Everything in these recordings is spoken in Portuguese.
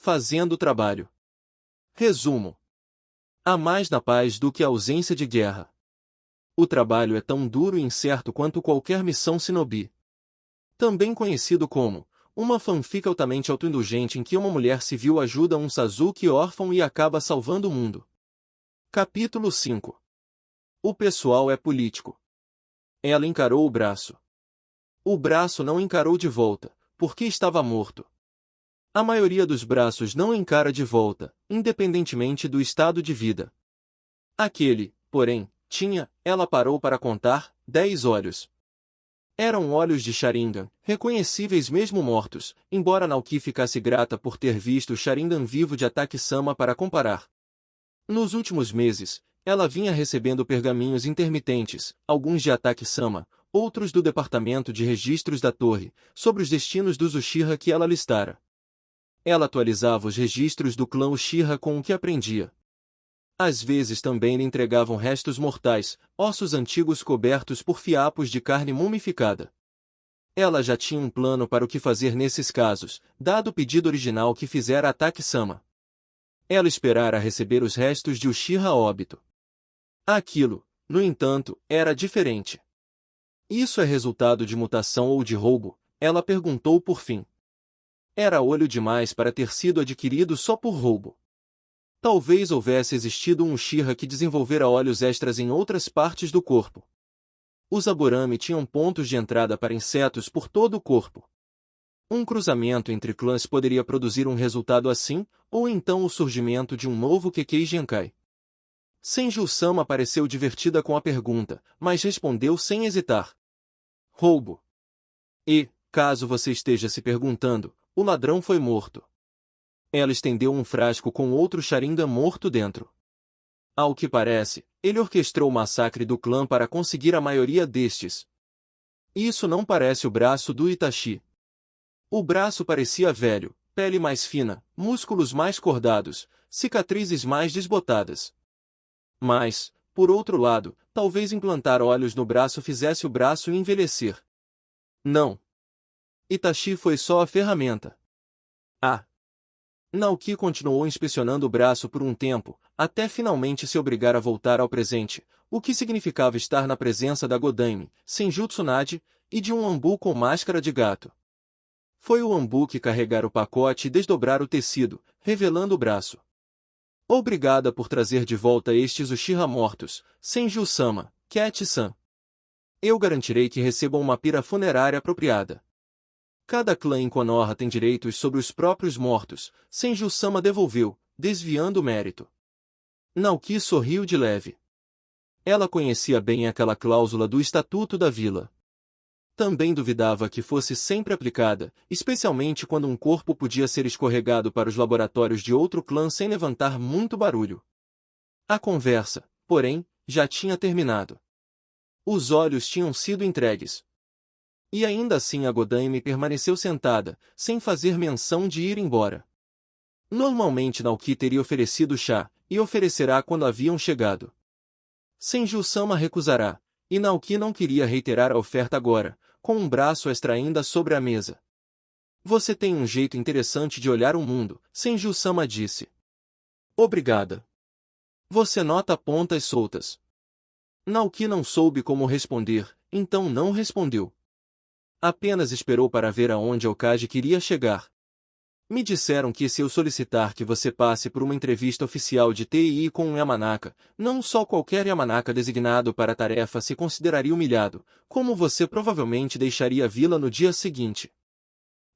fazendo o trabalho. Resumo. Há mais na paz do que a ausência de guerra. O trabalho é tão duro e incerto quanto qualquer missão shinobi. Também conhecido como uma fanfic altamente autoindulgente em que uma mulher civil ajuda um Sasuke órfão e acaba salvando o mundo. Capítulo 5. O pessoal é político. Ela encarou o braço. O braço não encarou de volta, porque estava morto. A maioria dos braços não encara de volta, independentemente do estado de vida. Aquele, porém, ela parou para contar, 10 olhos. Eram olhos de Sharingan, reconhecíveis mesmo mortos, embora Naoki ficasse grata por ter visto o Sharingan vivo de Ataki-sama para comparar. Nos últimos meses, ela vinha recebendo pergaminhos intermitentes, alguns de Ataki-sama, outros do departamento de registros da torre, sobre os destinos dos Uchiha que ela listara. Ela atualizava os registros do clã Uchiha com o que aprendia. Às vezes também lhe entregavam restos mortais, ossos antigos cobertos por fiapos de carne mumificada. Ela já tinha um plano para o que fazer nesses casos, dado o pedido original que fizera Ataki-sama. Ela esperara receber os restos de Uchiha a óbito. Aquilo, no entanto, era diferente. Isso é resultado de mutação ou de roubo? Ela perguntou por fim. Era olho demais para ter sido adquirido só por roubo. Talvez houvesse existido um Uchiha que desenvolvera olhos extras em outras partes do corpo. Os Aborami tinham pontos de entrada para insetos por todo o corpo. Um cruzamento entre clãs poderia produzir um resultado assim, ou então o surgimento de um novo Kekkei Genkai. Senju-sama pareceu divertida com a pergunta, mas respondeu sem hesitar. Roubo. E, caso você esteja se perguntando, o ladrão foi morto. Ela estendeu um frasco com outro Sharingan morto dentro. Ao que parece, ele orquestrou o massacre do clã para conseguir a maioria destes. Isso não parece o braço do Itachi. O braço parecia velho, pele mais fina, músculos mais cordados, cicatrizes mais desbotadas. Mas, por outro lado, talvez implantar olhos no braço fizesse o braço envelhecer. Não. Itachi foi só a ferramenta. Naoki continuou inspecionando o braço por um tempo, até finalmente se obrigar a voltar ao presente, o que significava estar na presença da Godaime, Senju Tsunade, e de um Anbu com máscara de gato. Foi o Anbu que carregar o pacote e desdobrar o tecido, revelando o braço. Obrigada por trazer de volta estes Uchiha mortos, Senju-sama, Cat-san. Eu garantirei que recebam uma pira funerária apropriada. Cada clã em Konoha tem direitos sobre os próprios mortos, Senju-sama devolveu, desviando o mérito. Naoki sorriu de leve. Ela conhecia bem aquela cláusula do Estatuto da Vila. Também duvidava que fosse sempre aplicada, especialmente quando um corpo podia ser escorregado para os laboratórios de outro clã sem levantar muito barulho. A conversa, porém, já tinha terminado. Os olhos tinham sido entregues. E ainda assim a Godaime permaneceu sentada, sem fazer menção de ir embora. Normalmente Naoki teria oferecido chá, e oferecerá quando haviam chegado. Senju-sama recusará, e Naoki não queria reiterar a oferta agora, com um braço extra ainda sobre a mesa. Você tem um jeito interessante de olhar o mundo, Senju-sama disse. Obrigada. Você nota pontas soltas. Naoki não soube como responder, então não respondeu. Apenas esperou para ver aonde Okage queria chegar. Me disseram que se eu solicitar que você passe por uma entrevista oficial de TI com um Yamanaka, não só qualquer Yamanaka designado para a tarefa se consideraria humilhado, como você provavelmente deixaria a vila no dia seguinte.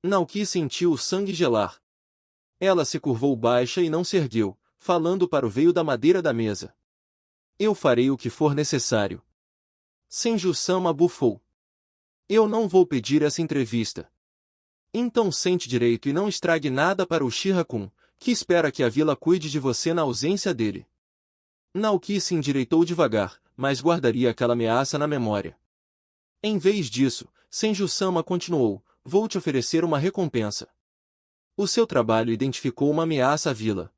Naoki sentiu o sangue gelar. Ela se curvou baixa e não se ergueu, falando para o veio da madeira da mesa. Eu farei o que for necessário. Senju-sama bufou. Eu não vou pedir essa entrevista. Então sente direito e não estrague nada para o Uchiha-kun, que espera que a vila cuide de você na ausência dele. Naoki se endireitou devagar, mas guardaria aquela ameaça na memória. Em vez disso, Senju-sama continuou, vou te oferecer uma recompensa. O seu trabalho identificou uma ameaça à vila.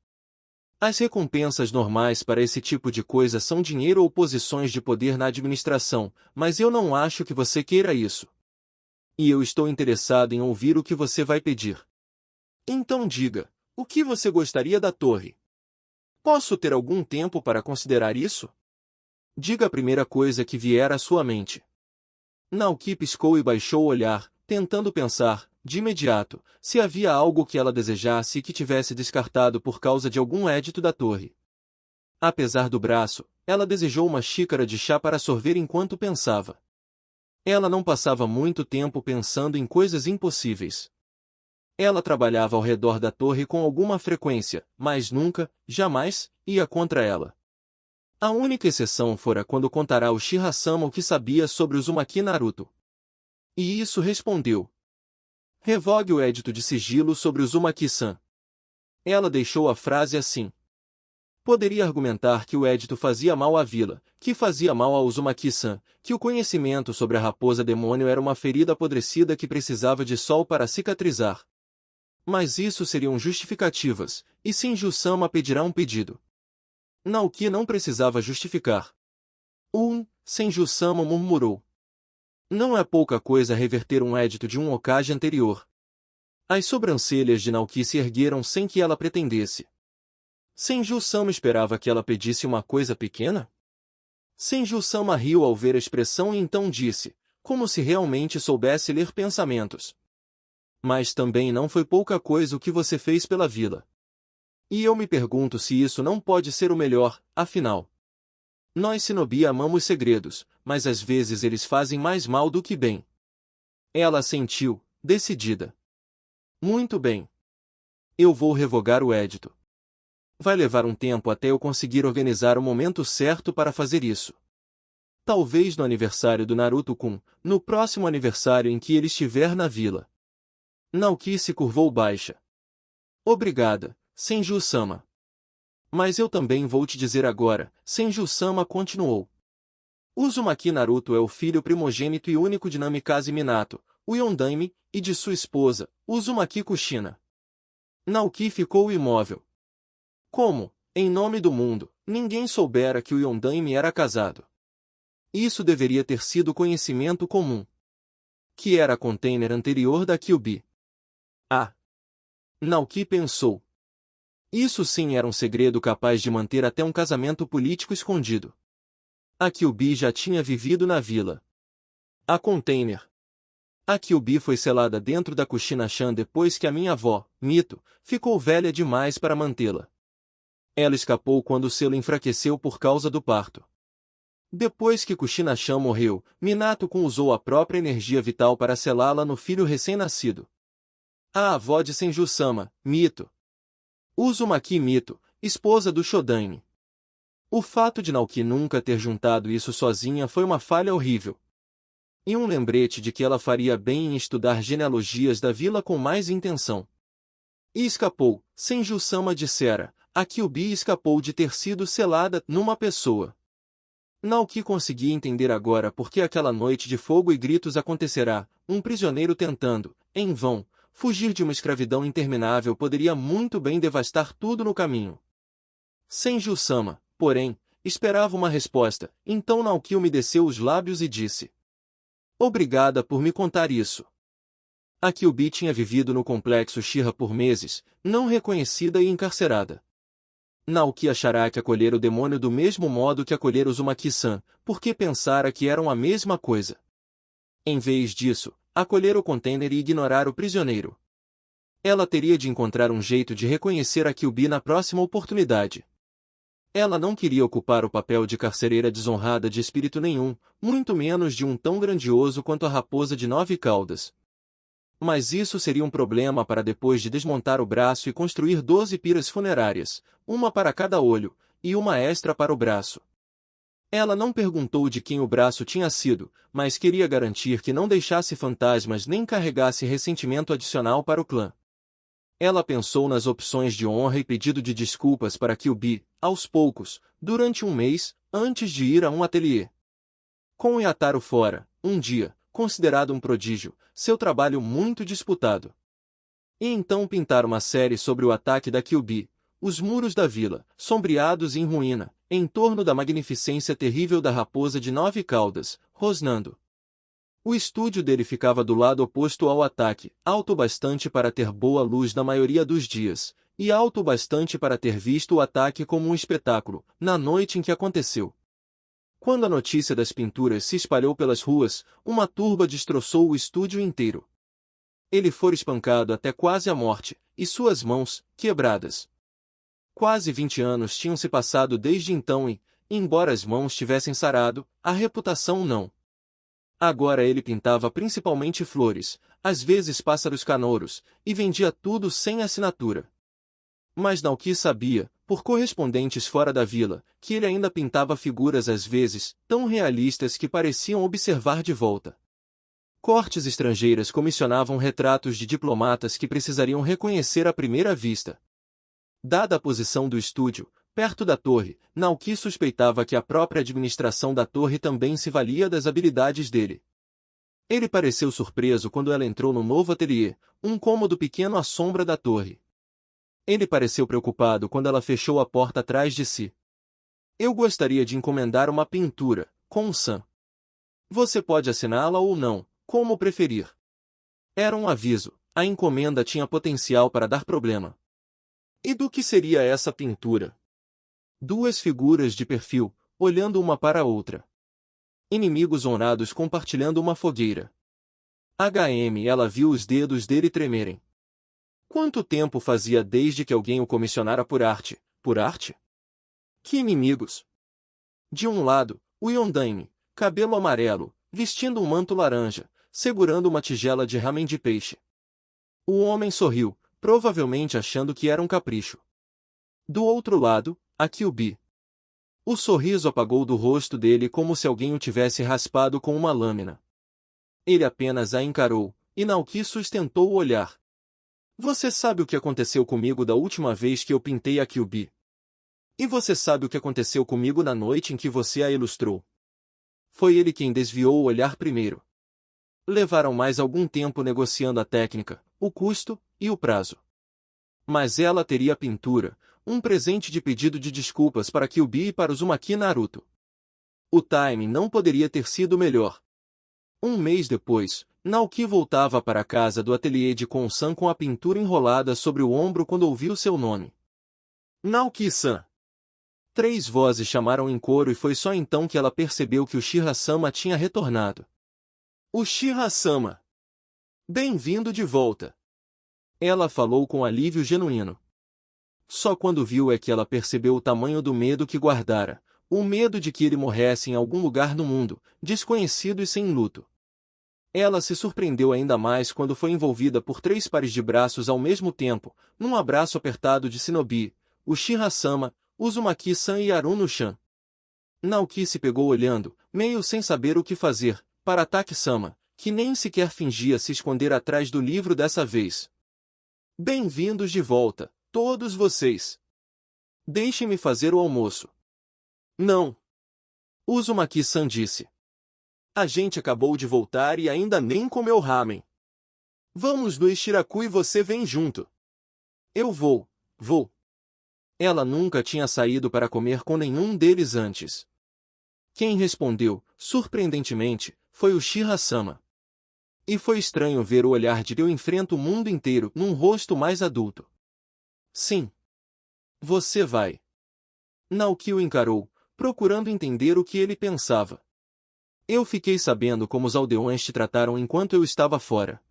As recompensas normais para esse tipo de coisa são dinheiro ou posições de poder na administração, mas eu não acho que você queira isso. E eu estou interessado em ouvir o que você vai pedir. Então diga, O que você gostaria da torre? Posso ter algum tempo para considerar isso? Diga a primeira coisa que vier à sua mente. Naoki piscou e baixou o olhar, tentando pensar, de imediato, se havia algo que ela desejasse e que tivesse descartado por causa de algum édito da torre. Apesar do braço, ela desejou uma xícara de chá para sorver enquanto pensava. Ela não passava muito tempo pensando em coisas impossíveis. Ela trabalhava ao redor da torre com alguma frequência, mas nunca, jamais, ia contra ela. A única exceção fora quando contará ao Shirasama o que sabia sobre Uzumaki Naruto. E isso respondeu. Revogue o édito de sigilo sobre Uzumaki-san. Ela deixou a frase assim. Poderia argumentar que o édito fazia mal à vila, que fazia mal a Uzumaki-san, que o conhecimento sobre a raposa demônio era uma ferida apodrecida que precisava de sol para cicatrizar. Mas isso seriam justificativas, e Senju-sama pedirá um pedido. Naoki não precisava justificar. Senju-sama murmurou. Não é pouca coisa reverter um édito de um Hokage anterior. As sobrancelhas de Naoki se ergueram sem que ela pretendesse. Senju-sama esperava que ela pedisse uma coisa pequena? Senju-sama riu ao ver a expressão e então disse, como se realmente soubesse ler pensamentos. Mas também não foi pouca coisa o que você fez pela vila. E eu me pergunto se isso não pode ser o melhor, afinal. Nós shinobi amamos segredos, mas às vezes eles fazem mais mal do que bem. Ela assentiu, decidida. Muito bem. Eu vou revogar o édito. Vai levar um tempo até eu conseguir organizar o momento certo para fazer isso. Talvez no aniversário do Naruto-kun, no próximo aniversário em que ele estiver na vila. Naoki se curvou baixa. Obrigada, Senju-sama. Mas eu também vou te dizer agora, Senju-sama continuou. Uzumaki Naruto é o filho primogênito e único de Namikaze Minato, o Yondaime, e de sua esposa, Uzumaki Kushina. Naoki ficou imóvel. Como, em nome do mundo, ninguém soubera que o Yondaime era casado? Isso deveria ter sido conhecimento comum. Que era a container anterior da Kyuubi. Ah! Naoki pensou. Isso sim era um segredo capaz de manter até um casamento político escondido. A Kyuubi já tinha vivido na vila. A container. A Kyuubi foi selada dentro da Kushina-chan depois que a minha avó, Mito, ficou velha demais para mantê-la. Ela escapou quando o selo enfraqueceu por causa do parto. Depois que Kushina-chan morreu, Minato-kun usou a própria energia vital para selá-la no filho recém-nascido. A avó de Senju-sama, Mito. Uzumaki Mito, esposa do Shodaime. O fato de Naoki nunca ter juntado isso sozinha foi uma falha horrível. E um lembrete de que ela faria bem em estudar genealogias da vila com mais intenção. E escapou, Senju-sama dissera. A Kyuubi escapou de ter sido selada numa pessoa. Naoki conseguia entender agora por que aquela noite de fogo e gritos acontecerá. Um prisioneiro tentando, em vão, fugir de uma escravidão interminável poderia muito bem devastar tudo no caminho. Senju-sama, porém, esperava uma resposta, então Naoki umedeceu os lábios e disse. Obrigada por me contar isso. A Kyuubi tinha vivido no complexo Shira por meses, não reconhecida e encarcerada. Naoki achará que acolher o demônio do mesmo modo que acolher Uzumaki-san, porque pensara que eram a mesma coisa. Em vez disso, acolher o container e ignorar o prisioneiro. Ela teria de encontrar um jeito de reconhecer a Kyuubi na próxima oportunidade. Ela não queria ocupar o papel de carcereira desonrada de espírito nenhum, muito menos de um tão grandioso quanto a raposa de 9 caudas. Mas isso seria um problema para depois de desmontar o braço e construir 12 piras funerárias, uma para cada olho, e uma extra para o braço. Ela não perguntou de quem o braço tinha sido, mas queria garantir que não deixasse fantasmas nem carregasse ressentimento adicional para o clã. Ela pensou nas opções de honra e pedido de desculpas para Kyuubi, aos poucos, durante um mês, antes de ir a um ateliê. Com Yataro fora, um dia, considerado um prodígio, seu trabalho muito disputado. E então pintar uma série sobre o ataque da Kyuubi, os muros da vila, sombreados e em ruína, em torno da magnificência terrível da raposa de 9 caudas, rosnando. O estúdio dele ficava do lado oposto ao ataque, alto bastante para ter boa luz na maioria dos dias, e alto o bastante para ter visto o ataque como um espetáculo, na noite em que aconteceu. Quando a notícia das pinturas se espalhou pelas ruas, uma turba destroçou o estúdio inteiro. Ele fora espancado até quase a morte, e suas mãos, quebradas. Quase 20 anos tinham se passado desde então e, embora as mãos tivessem sarado, a reputação não. Agora ele pintava principalmente flores, às vezes pássaros canouros, e vendia tudo sem assinatura. Mas Naoki sabia, por correspondentes fora da vila, que ele ainda pintava figuras às vezes, tão realistas que pareciam observar de volta. Cortes estrangeiras comissionavam retratos de diplomatas que precisariam reconhecer à primeira vista. Dada a posição do estúdio, perto da torre, Naoki suspeitava que a própria administração da torre também se valia das habilidades dele. Ele pareceu surpreso quando ela entrou no novo ateliê, um cômodo pequeno à sombra da torre. Ele pareceu preocupado quando ela fechou a porta atrás de si. Eu gostaria de encomendar uma pintura, Kon-san. Você pode assiná-la ou não, como preferir. Era um aviso, a encomenda tinha potencial para dar problema. E do que seria essa pintura? Duas figuras de perfil, olhando uma para a outra. Inimigos honrados compartilhando uma fogueira. Ela viu os dedos dele tremerem. Quanto tempo fazia desde que alguém o comissionara por arte? Por arte? Que inimigos! De um lado, o Yondaime, cabelo amarelo, vestindo um manto laranja, segurando uma tigela de ramen de peixe. O homem sorriu, provavelmente achando que era um capricho. Do outro lado, a Kyubi. O sorriso apagou do rosto dele como se alguém o tivesse raspado com uma lâmina. Ele apenas a encarou, e Naoki sustentou o olhar. Você sabe o que aconteceu comigo da última vez que eu pintei a Kyubi? E você sabe o que aconteceu comigo na noite em que você a ilustrou? Foi ele quem desviou o olhar primeiro. Levaram mais algum tempo negociando a técnica, o custo e o prazo. Mas ela teria a pintura, um presente de pedido de desculpas para Kyubi e para Uzumaki Naruto. O timing não poderia ter sido melhor. Um mês depois, Naoki voltava para a casa do ateliê de Kon-san com a pintura enrolada sobre o ombro quando ouviu seu nome. Naoki-san! 3 vozes chamaram em coro e foi só então que ela percebeu que o Shira-sama tinha retornado. O Shira-sama! Bem-vindo de volta! Ela falou com alívio genuíno. Só quando viu é que ela percebeu o tamanho do medo que guardara, o medo de que ele morresse em algum lugar no mundo, desconhecido e sem luto. Ela se surpreendeu ainda mais quando foi envolvida por 3 pares de braços ao mesmo tempo, num abraço apertado de Shinobi, o Shira-sama, Uzumaki-san e Aruno-chan. Naoki se pegou olhando, meio sem saber o que fazer, para Taki-sama, que nem sequer fingia se esconder atrás do livro dessa vez. Bem-vindos de volta, todos vocês. Deixem-me fazer o almoço. Não. Uzumaki-san disse. A gente acabou de voltar e ainda nem comeu ramen. Vamos no Ishiraku e você vem junto. Eu vou. Ela nunca tinha saído para comer com nenhum deles antes. Quem respondeu, surpreendentemente, foi o Shira-sama. E foi estranho ver o olhar de eu enfrento o mundo inteiro num rosto mais adulto. Sim. Você vai. Naoki o encarou, procurando entender o que ele pensava. Eu fiquei sabendo como os aldeões te trataram enquanto eu estava fora.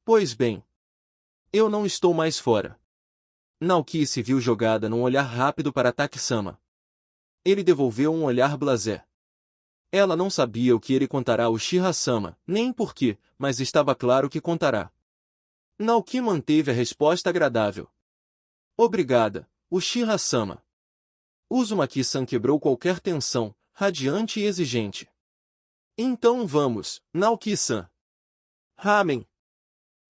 Pois bem. Eu não estou mais fora. Naoki se viu jogada num olhar rápido para Taki-sama. Ele devolveu um olhar blasé. Ela não sabia o que ele contará ao Shira-sama, nem por quê, mas estava claro que contará. Naoki manteve a resposta agradável. Obrigada, Uchiha-sama. Uzumaki-san quebrou qualquer tensão, radiante e exigente. Então vamos, Naoki-san. Ramen.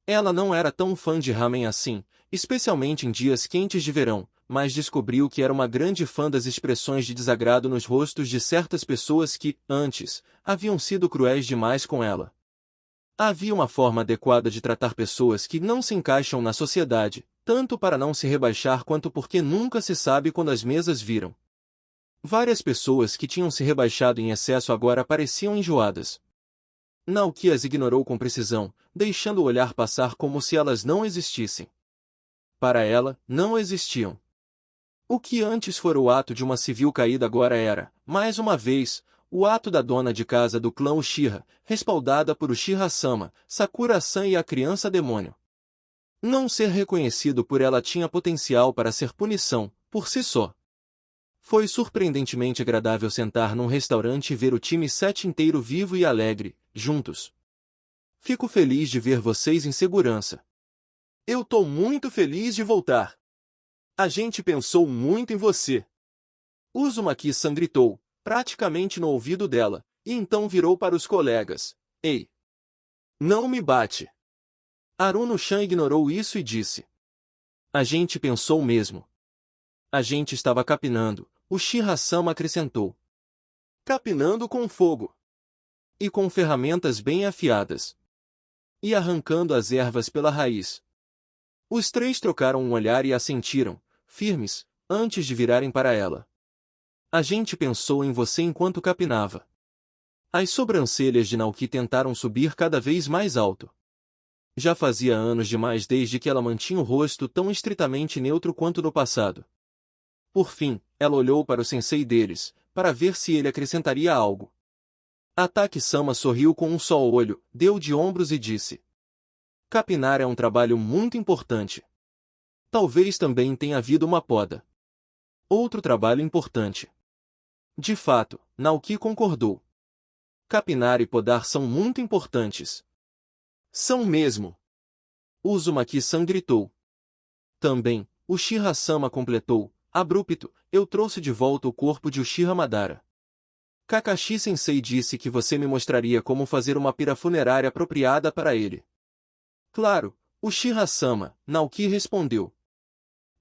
Ela não era tão fã de ramen assim, especialmente em dias quentes de verão, mas descobriu que era uma grande fã das expressões de desagrado nos rostos de certas pessoas que, antes, haviam sido cruéis demais com ela. Havia uma forma adequada de tratar pessoas que não se encaixam na sociedade, tanto para não se rebaixar quanto porque nunca se sabe quando as mesas viram. Várias pessoas que tinham se rebaixado em excesso agora pareciam enjoadas. Naoki as ignorou com precisão, deixando o olhar passar como se elas não existissem. para ela, não existiam. O que antes fora o ato de uma civil caída agora era, mais uma vez, o ato da dona de casa do clã Uchiha, respaldada por Uchiha-sama, Sakura-san e a criança demônio. Não ser reconhecido por ela tinha potencial para ser punição, por si só. Foi surpreendentemente agradável sentar num restaurante e ver o time 7 inteiro vivo e alegre, juntos. Fico feliz de ver vocês em segurança. Eu tô muito feliz de voltar. A gente pensou muito em você. Uzumaki-san gritou, praticamente no ouvido dela, e então virou para os colegas. Ei! Não me bate! Aruno-chan ignorou isso e disse. A gente pensou mesmo. A gente estava capinando, Uchiha-sama acrescentou. Capinando com fogo. E com ferramentas bem afiadas. E arrancando as ervas pela raiz. Os três trocaram um olhar e assentiram, firmes, antes de virarem para ela. A gente pensou em você enquanto capinava. As sobrancelhas de Naoki tentaram subir cada vez mais alto. Já fazia anos demais desde que ela mantinha o rosto tão estritamente neutro quanto no passado. Por fim, ela olhou para o sensei deles, para ver se ele acrescentaria algo. Ataki-sama sorriu com um só olho, deu de ombros e disse. Capinar é um trabalho muito importante. Talvez também tenha havido uma poda. Outro trabalho importante. De fato, Naoki concordou. Capinar e podar são muito importantes. São mesmo. Uzumaki-san gritou. Também, Uchiha-sama completou, abrupto, eu trouxe de volta o corpo de Uchiha Madara. Kakashi-sensei disse que você me mostraria como fazer uma pira funerária apropriada para ele. Claro, Uchiha-sama, Naoki respondeu.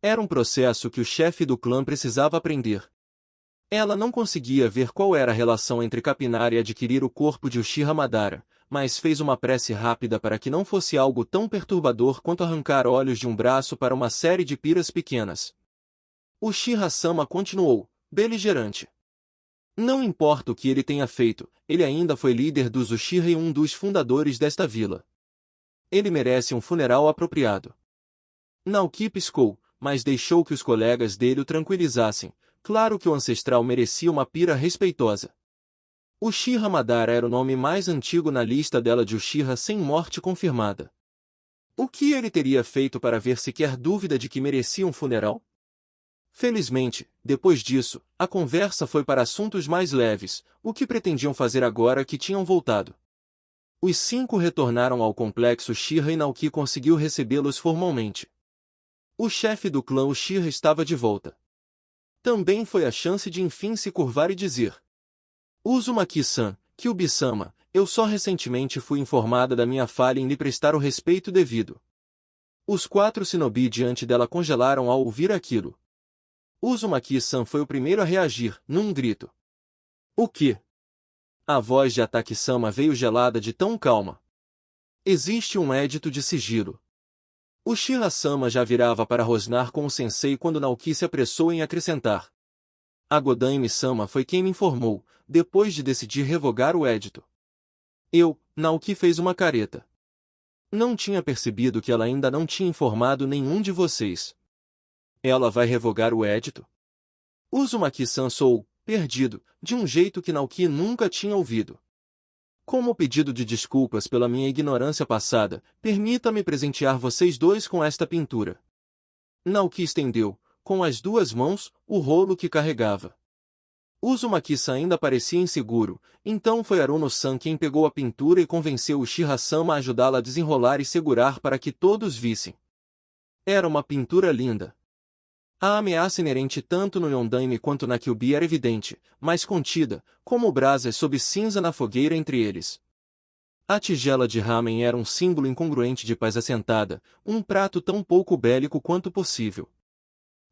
Era um processo que o chefe do clã precisava aprender. Ela não conseguia ver qual era a relação entre capinar e adquirir o corpo de Uchiha Madara, mas fez uma prece rápida para que não fosse algo tão perturbador quanto arrancar olhos de um braço para uma série de piras pequenas. Uchiha-sama continuou, beligerante. Não importa o que ele tenha feito, ele ainda foi líder dos Uchiha e um dos fundadores desta vila. Ele merece um funeral apropriado. Naoki piscou, mas deixou que os colegas dele o tranquilizassem. Claro que o ancestral merecia uma pira respeitosa. Uchiha Madara era o nome mais antigo na lista dela de Uchiha sem morte confirmada. O que ele teria feito para haver sequer dúvida de que merecia um funeral? Felizmente, depois disso, a conversa foi para assuntos mais leves, o que pretendiam fazer agora que tinham voltado. Os 5 retornaram ao complexo Uchiha e Naoki conseguiu recebê-los formalmente. O chefe do clã Uchiha estava de volta. Também foi a chance de enfim se curvar e dizer. Uzumaki-san, Kyubi-sama, eu só recentemente fui informada da minha falha em lhe prestar o respeito devido. Os 4 shinobi diante dela congelaram ao ouvir aquilo. Uzumaki-san foi o primeiro a reagir, num grito. O quê? A voz de Ataki-sama veio gelada de tão calma. Existe um édito de sigilo. Uchiha-sama já virava para rosnar com o sensei quando Naoki se apressou em acrescentar. A Godaime-sama foi quem me informou, depois de decidir revogar o édito. Naoki fez uma careta. Não tinha percebido que ela ainda não tinha informado nenhum de vocês. Ela vai revogar o édito? Uzumaki-san soou, perdido, de um jeito que Naoki nunca tinha ouvido. Como pedido de desculpas pela minha ignorância passada, permita-me presentear vocês dois com esta pintura. Naoki estendeu, com as 2 mãos, o rolo que carregava. Uzumaki-san ainda parecia inseguro, então foi Aruno-san quem pegou a pintura e convenceu Uchiha-sama a ajudá-la a desenrolar e segurar para que todos vissem. Era uma pintura linda. A ameaça inerente tanto no Yondaime quanto na Kyuubi era evidente, mas contida, como brasas sob cinza na fogueira entre eles. A tigela de ramen era um símbolo incongruente de paz assentada, um prato tão pouco bélico quanto possível.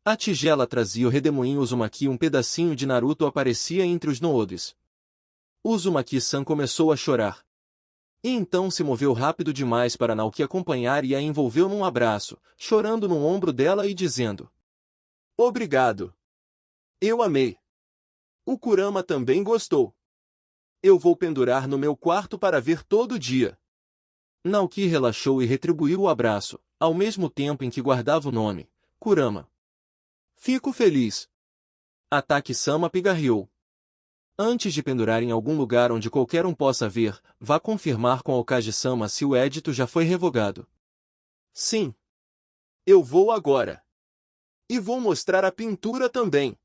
A tigela trazia o redemoinho Uzumaki e um pedacinho de Naruto aparecia entre os noodes. Uzumaki-san começou a chorar. E então se moveu rápido demais para Naoki acompanhar e a envolveu num abraço, chorando no ombro dela e dizendo: Obrigado. Eu amei. O Kurama também gostou. Eu vou pendurar no meu quarto para ver todo dia. Naoki relaxou e retribuiu o abraço, ao mesmo tempo em que guardava o nome, Kurama. Fico feliz. Ataki-sama pigarreou. Antes de pendurar em algum lugar onde qualquer um possa ver, vá confirmar com Aokiji-sama se o edito já foi revogado. Sim. Eu vou agora. E vou mostrar a pintura também.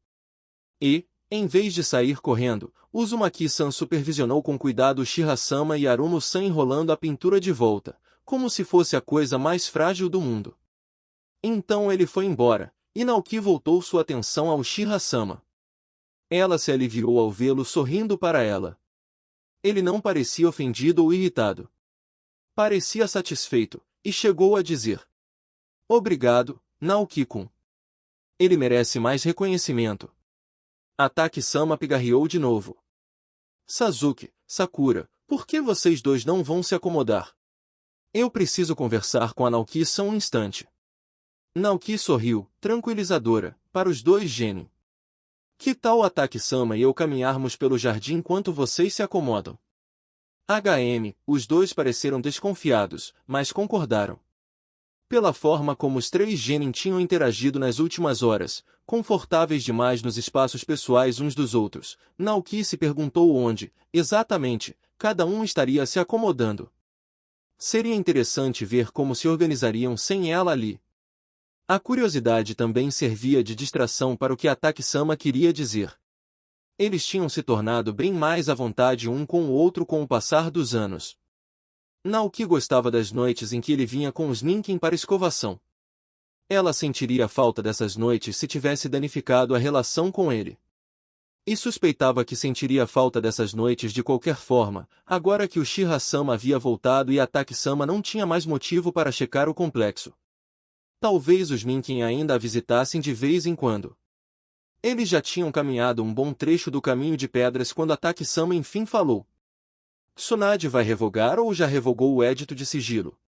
E, em vez de sair correndo, Uzumaki-san supervisionou com cuidado Shira-sama e Aruno-san enrolando a pintura de volta, como se fosse a coisa mais frágil do mundo. Então ele foi embora, e Naoki voltou sua atenção ao Shira-sama. Ela se aliviou ao vê-lo sorrindo para ela. Ele não parecia ofendido ou irritado. Parecia satisfeito, e chegou a dizer: Obrigado, Naoki-kun. Ele merece mais reconhecimento. Ataki-sama pigarreou de novo. Sasuke, Sakura, por que vocês dois não vão se acomodar? Eu preciso conversar com a Naoki-san um instante. Naoki sorriu, tranquilizadora, para os dois genin. Que tal Ataki-sama e eu caminharmos pelo jardim enquanto vocês se acomodam? Os dois pareceram desconfiados, mas concordaram. Pela forma como os três genin tinham interagido nas últimas horas, confortáveis demais nos espaços pessoais uns dos outros, Naoki se perguntou onde, exatamente, cada um estaria se acomodando. Seria interessante ver como se organizariam sem ela ali. A curiosidade também servia de distração para o que Ataki-sama queria dizer. Eles tinham se tornado bem mais à vontade um com o outro com o passar dos anos. Naoki gostava das noites em que ele vinha com os ninken para escovação. Ela sentiria falta dessas noites se tivesse danificado a relação com ele. E suspeitava que sentiria falta dessas noites de qualquer forma, agora que o Shira-sama havia voltado e Ataki-sama não tinha mais motivo para checar o complexo. Talvez os ninken ainda a visitassem de vez em quando. Eles já tinham caminhado um bom trecho do caminho de pedras quando Ataki-sama enfim falou. Tsunade vai revogar ou já revogou o edito de sigilo?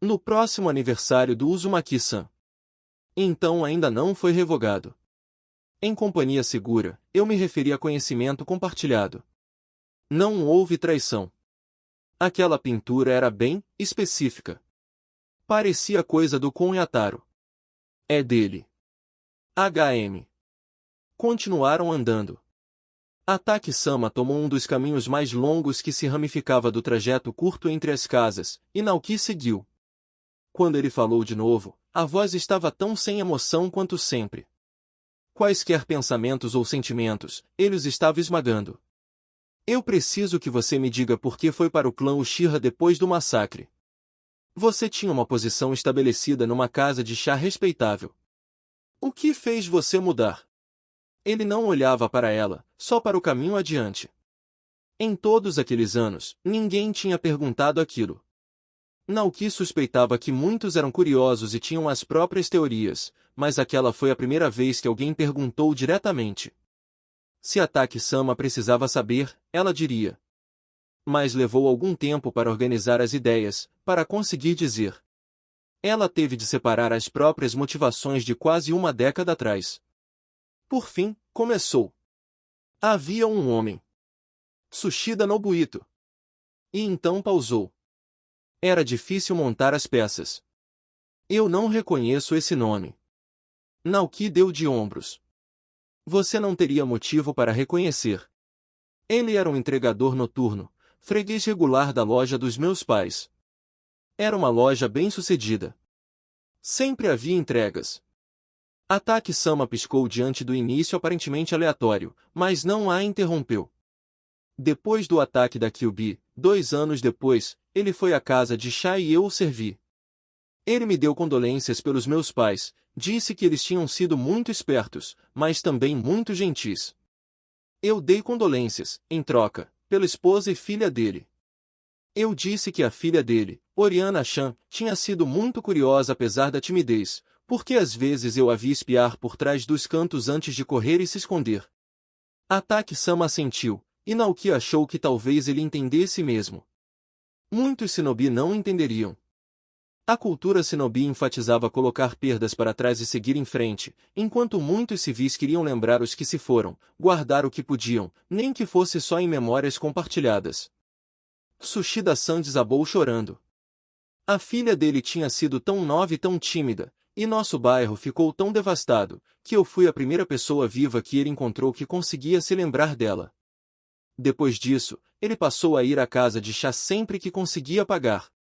No próximo aniversário do Uzumaki-san. Então ainda não foi revogado. Em companhia segura, eu me referi a conhecimento compartilhado. Não houve traição. Aquela pintura era bem específica. Parecia coisa do Kon Yataro. É dele. Continuaram andando. Ataki-sama tomou um dos caminhos mais longos que se ramificava do trajeto curto entre as casas, e Naoki seguiu. Quando ele falou de novo, a voz estava tão sem emoção quanto sempre. Quaisquer pensamentos ou sentimentos, ele os estava esmagando. Eu preciso que você me diga por que foi para o clã Uchiha depois do massacre. Você tinha uma posição estabelecida numa casa de chá respeitável. O que fez você mudar? Ele não olhava para ela, só para o caminho adiante. Em todos aqueles anos, ninguém tinha perguntado aquilo. Naoki suspeitava que muitos eram curiosos e tinham as próprias teorias, mas aquela foi a primeira vez que alguém perguntou diretamente. Se Ataki-sama precisava saber, ela diria. Mas levou algum tempo para organizar as ideias, para conseguir dizer. Ela teve de separar as próprias motivações de quase uma década atrás. Por fim, começou. Havia um homem. Tsushida Nobuito. E então pausou. Era difícil montar as peças. Eu não reconheço esse nome. Naoki deu de ombros. Você não teria motivo para reconhecer. Ele era um entregador noturno, freguês regular da loja dos meus pais. Era uma loja bem-sucedida. Sempre havia entregas. Ataki-sama piscou diante do início aparentemente aleatório, mas não a interrompeu. Depois do ataque da Kyubi, 2 anos depois, ele foi à casa de chá e eu o servi. Ele me deu condolências pelos meus pais, disse que eles tinham sido muito espertos, mas também muito gentis. Eu dei condolências, em troca, pela esposa e filha dele. Eu disse que a filha dele, Oriana-chan, tinha sido muito curiosa apesar da timidez, porque às vezes eu a vi espiar por trás dos cantos antes de correr e se esconder. Ataki-sama assentiu, e Naoki achou que talvez ele entendesse mesmo. Muitos shinobi não entenderiam. A cultura shinobi enfatizava colocar perdas para trás e seguir em frente, enquanto muitos civis queriam lembrar os que se foram, guardar o que podiam, nem que fosse só em memórias compartilhadas. Tsushida-san desabou chorando. A filha dele tinha sido tão nova e tão tímida, e nosso bairro ficou tão devastado, que eu fui a primeira pessoa viva que ele encontrou que conseguia se lembrar dela. Depois disso, ele passou a ir à casa de chá sempre que conseguia pagar.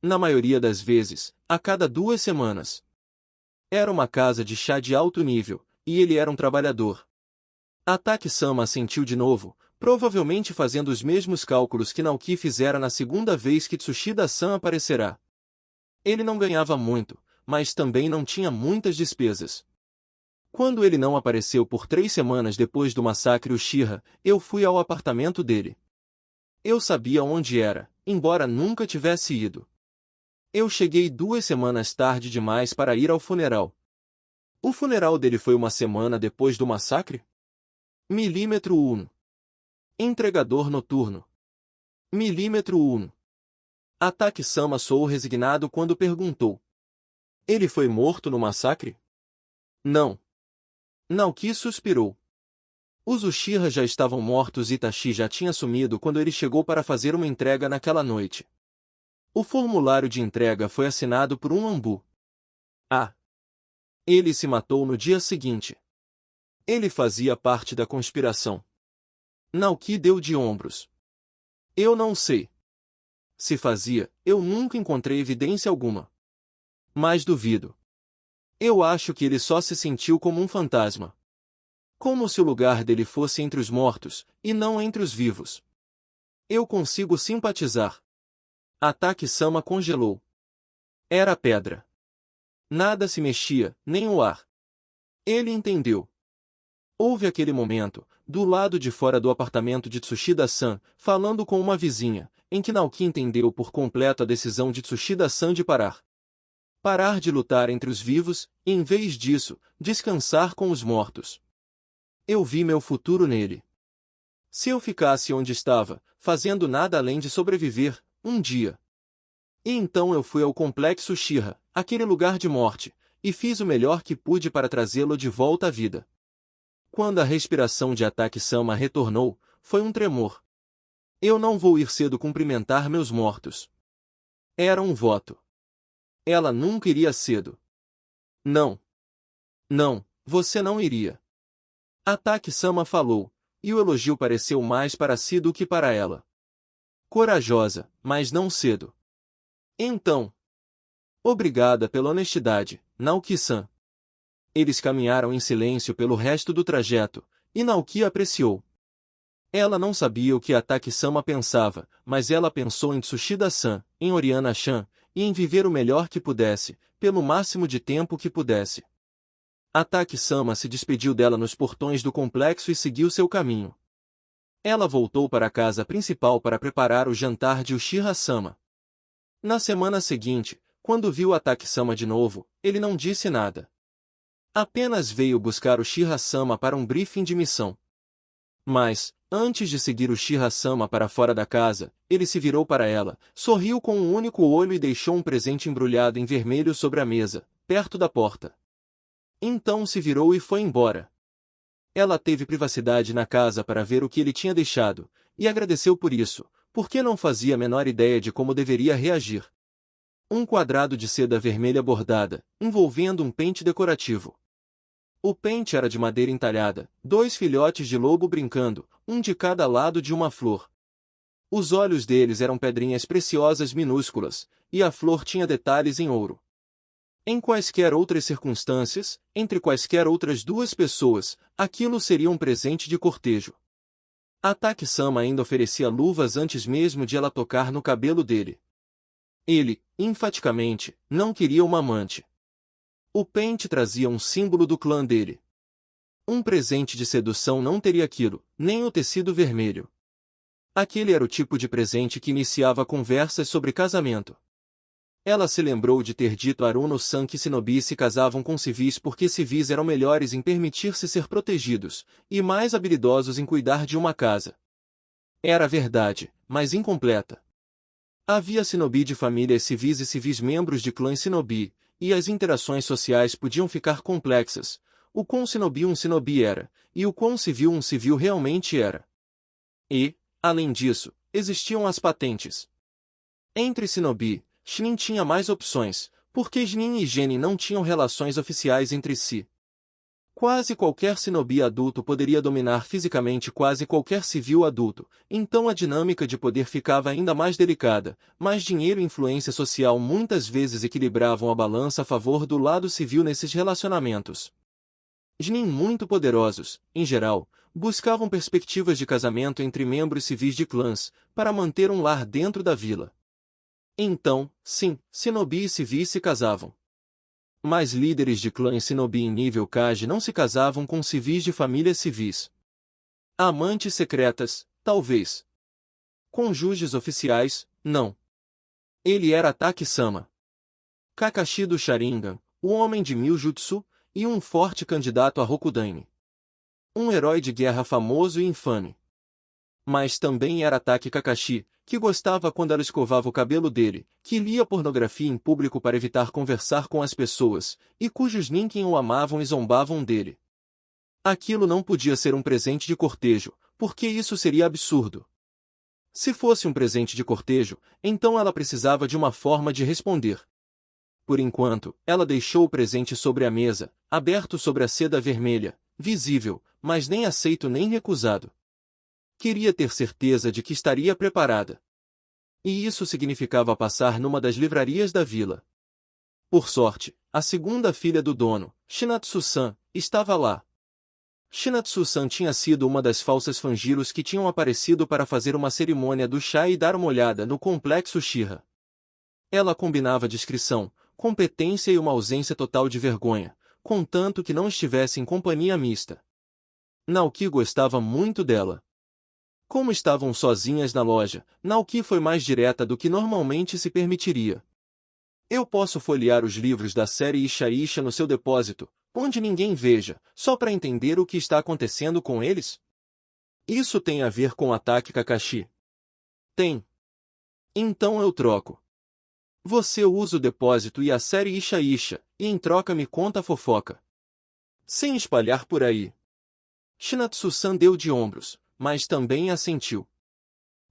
Na maioria das vezes, a cada 2 semanas. Era uma casa de chá de alto nível, e ele era um trabalhador. Ataki-sama assentiu de novo, provavelmente fazendo os mesmos cálculos que Naoki fizera na segunda vez que Tsushida-san aparecerá. Ele não ganhava muito, mas também não tinha muitas despesas. Quando ele não apareceu por 3 semanas depois do massacre Uchiha, eu fui ao apartamento dele. Eu sabia onde era, embora nunca tivesse ido. Eu cheguei 2 semanas tarde demais para ir ao funeral. O funeral dele foi uma semana depois do massacre? Milímetro 1. Entregador noturno. Milímetro 1. Ataki-sama soou resignado quando perguntou. Ele foi morto no massacre? Não. Naoki suspirou. Os Uchiha já estavam mortos e Itachi já tinha sumido quando ele chegou para fazer uma entrega naquela noite. O formulário de entrega foi assinado por um Anbu. Ah! Ele se matou no dia seguinte. Ele fazia parte da conspiração. Naoki deu de ombros. Eu não sei. Se fazia, eu nunca encontrei evidência alguma. Mas duvido. Eu acho que ele só se sentiu como um fantasma. Como se o lugar dele fosse entre os mortos, e não entre os vivos. Eu consigo simpatizar. Ataki-sama congelou. Era pedra. Nada se mexia, nem o ar. Ele entendeu. Houve aquele momento, do lado de fora do apartamento de Tsushida-san, falando com uma vizinha, em que Naoki entendeu por completo a decisão de Tsushida-san de parar. Parar de lutar entre os vivos, e em vez disso, descansar com os mortos. Eu vi meu futuro nele. Se eu ficasse onde estava, fazendo nada além de sobreviver, um dia. E então eu fui ao complexo Uchiha, aquele lugar de morte, e fiz o melhor que pude para trazê-lo de volta à vida. Quando a respiração de Ataki-sama retornou, foi um tremor. Eu não vou ir cedo cumprimentar meus mortos. Era um voto. Ela nunca iria cedo. Não. Não, você não iria. Ataki-sama falou, e o elogio pareceu mais para si do que para ela. Corajosa, mas não cedo. Então. Obrigada pela honestidade, Naoki-san. Eles caminharam em silêncio pelo resto do trajeto, e Naoki apreciou. Ela não sabia o que Ataki-sama pensava, mas ela pensou em Tsushida-san, em Oriana-chan, e em viver o melhor que pudesse, pelo máximo de tempo que pudesse. Ataki-sama se despediu dela nos portões do complexo e seguiu seu caminho. Ela voltou para a casa principal para preparar o jantar de Uchiha-sama. Na semana seguinte, quando viu Ataki-sama de novo, ele não disse nada. Apenas veio buscar Uchiha-sama para um briefing de missão. Mas, antes de seguir Uchiha-sama para fora da casa, ele se virou para ela, sorriu com um único olho e deixou um presente embrulhado em vermelho sobre a mesa, perto da porta. Então se virou e foi embora. Ela teve privacidade na casa para ver o que ele tinha deixado, e agradeceu por isso, porque não fazia a menor ideia de como deveria reagir. Um quadrado de seda vermelha bordada, envolvendo um pente decorativo. O pente era de madeira entalhada, 2 filhotes de lobo brincando, um de cada lado de uma flor. Os olhos deles eram pedrinhas preciosas minúsculas, e a flor tinha detalhes em ouro. Em quaisquer outras circunstâncias, entre quaisquer outras 2 pessoas, aquilo seria um presente de cortejo. Ataki-sama ainda oferecia luvas antes mesmo de ela tocar no cabelo dele. Ele, enfaticamente, não queria uma amante. O pente trazia um símbolo do clã dele. Um presente de sedução não teria aquilo, nem o tecido vermelho. Aquele era o tipo de presente que iniciava conversas sobre casamento. Ela se lembrou de ter dito a Aruno-san que shinobis se casavam com civis porque civis eram melhores em permitir-se ser protegidos, e mais habilidosos em cuidar de uma casa. Era verdade, mas incompleta. Havia shinobi de famílias civis e civis membros de clãs shinobi, e as interações sociais podiam ficar complexas. O quão shinobi um shinobi era, e o quão civil um civil realmente era. E, além disso, existiam as patentes. Entre shinobi, Shinin tinha mais opções, porque Jnin e Genin não tinham relações oficiais entre si. Quase qualquer shinobi adulto poderia dominar fisicamente quase qualquer civil adulto, então a dinâmica de poder ficava ainda mais delicada, mas dinheiro e influência social muitas vezes equilibravam a balança a favor do lado civil nesses relacionamentos. Jnin muito poderosos, em geral, buscavam perspectivas de casamento entre membros civis de clãs, para manter um lar dentro da vila. Então, sim, shinobi e civis se casavam. Mas líderes de clãs shinobi em nível Kage não se casavam com civis de famílias civis. Amantes secretas, talvez. Cônjuges oficiais, não. Ele era Taki-sama. Kakashi do Sharingan, o homem de 1000 jutsu, e um forte candidato a Rokudaime. Um herói de guerra famoso e infame. Mas também era Taki Kakashi, que gostava quando ela escovava o cabelo dele, que lia pornografia em público para evitar conversar com as pessoas, e cujos ninkin o amavam e zombavam dele. Aquilo não podia ser um presente de cortejo, porque isso seria absurdo. Se fosse um presente de cortejo, então ela precisava de uma forma de responder. Por enquanto, ela deixou o presente sobre a mesa, aberto sobre a seda vermelha, visível, mas nem aceito nem recusado. Queria ter certeza de que estaria preparada. E isso significava passar numa das livrarias da vila. Por sorte, a segunda filha do dono, Shinatsu-san, estava lá. Shinatsu-san tinha sido uma das falsas fangiros que tinham aparecido para fazer uma cerimônia do chá e dar uma olhada no complexo Shira. Ela combinava discrição, competência e uma ausência total de vergonha, contanto que não estivesse em companhia mista. Naoki gostava muito dela. Como estavam sozinhas na loja, Naoki foi mais direta do que normalmente se permitiria. Eu posso folhear os livros da série Isha Isha no seu depósito, onde ninguém veja, só para entender o que está acontecendo com eles? Isso tem a ver com o ataque Kakashi? Tem. Então eu troco. Você usa o depósito e a série Isha Isha, e em troca me conta a fofoca. Sem espalhar por aí. Shinatsu-san deu de ombros, mas também assentiu.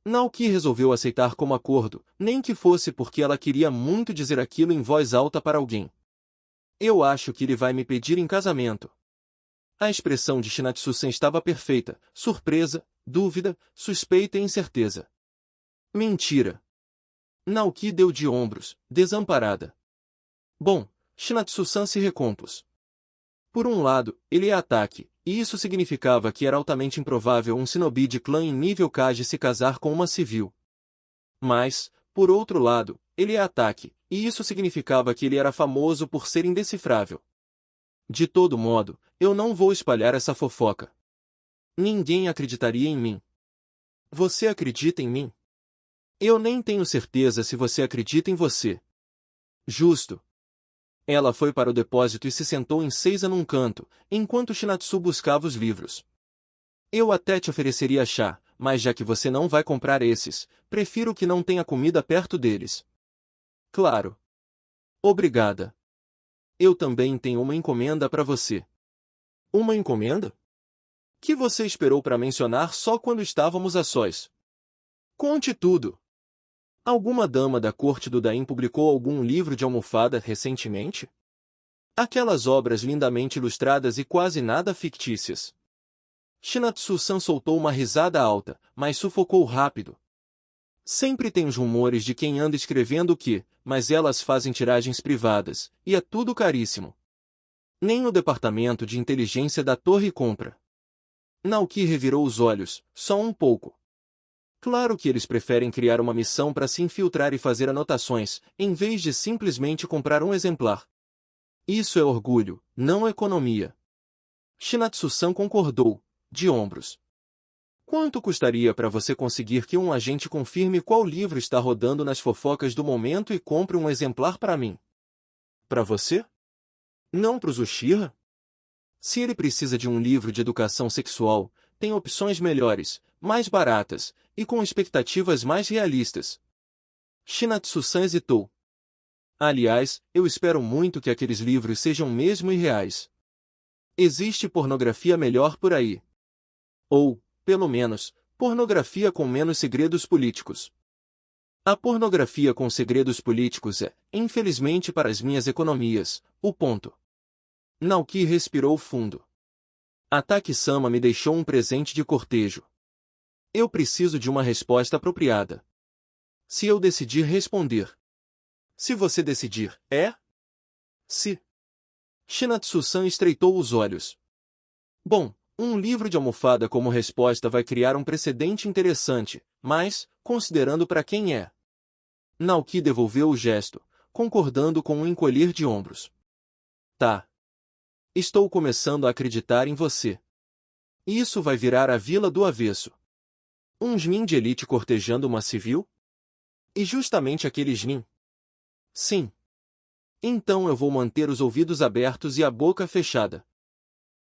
Naoki resolveu aceitar como acordo, nem que fosse porque ela queria muito dizer aquilo em voz alta para alguém. Eu acho que ele vai me pedir em casamento. A expressão de Shinatsu-san estava perfeita, surpresa, dúvida, suspeita e incerteza. Mentira. Naoki deu de ombros, desamparada. Bom, Shinatsu-san se recompôs. Por um lado, ele é ataque, e isso significava que era altamente improvável um shinobi de clã em nível Kage se casar com uma civil. Mas, por outro lado, ele é ataque, e isso significava que ele era famoso por ser indecifrável. De todo modo, eu não vou espalhar essa fofoca. Ninguém acreditaria em mim. Você acredita em mim? Eu nem tenho certeza se você acredita em você. Justo. Ela foi para o depósito e se sentou em Seiza num canto, enquanto Shinatsu buscava os livros. Eu até te ofereceria chá, mas já que você não vai comprar esses, prefiro que não tenha comida perto deles. Claro. Obrigada. Eu também tenho uma encomenda para você. Uma encomenda? Que você esperou para mencionar só quando estávamos a sós? Conte tudo. Alguma dama da corte do Daim publicou algum livro de almofada recentemente? Aquelas obras lindamente ilustradas e quase nada fictícias. Shinatsu-san soltou uma risada alta, mas sufocou rápido. Sempre tem os rumores de quem anda escrevendo o que, mas elas fazem tiragens privadas, e é tudo caríssimo. Nem o departamento de inteligência da torre compra. Naoki revirou os olhos, só um pouco. Claro que eles preferem criar uma missão para se infiltrar e fazer anotações, em vez de simplesmente comprar um exemplar. Isso é orgulho, não economia. Shinatsu-san concordou, de ombros. Quanto custaria para você conseguir que um agente confirme qual livro está rodando nas fofocas do momento e compre um exemplar para mim? Para você? Não para o Uchiha? Se ele precisa de um livro de educação sexual, tem opções melhores, mais baratas, e com expectativas mais realistas. Shinatsu-san hesitou. Aliás, eu espero muito que aqueles livros sejam mesmo irreais. Existe pornografia melhor por aí. Ou, pelo menos, pornografia com menos segredos políticos. A pornografia com segredos políticos é, infelizmente para as minhas economias, o ponto. Naoki respirou fundo. Ataki-sama me deixou um presente de cortejo. Eu preciso de uma resposta apropriada. Se eu decidir responder. Se você decidir, é? Se. Shinatsu-san estreitou os olhos. Bom, um livro de almofada como resposta vai criar um precedente interessante, mas, considerando para quem é. Naoki devolveu o gesto, concordando com um encolher de ombros. Tá. Estou começando a acreditar em você. Isso vai virar a vila do avesso. Um Jnin de elite cortejando uma civil? E justamente aquele Jnin? Sim. Então eu vou manter os ouvidos abertos e a boca fechada.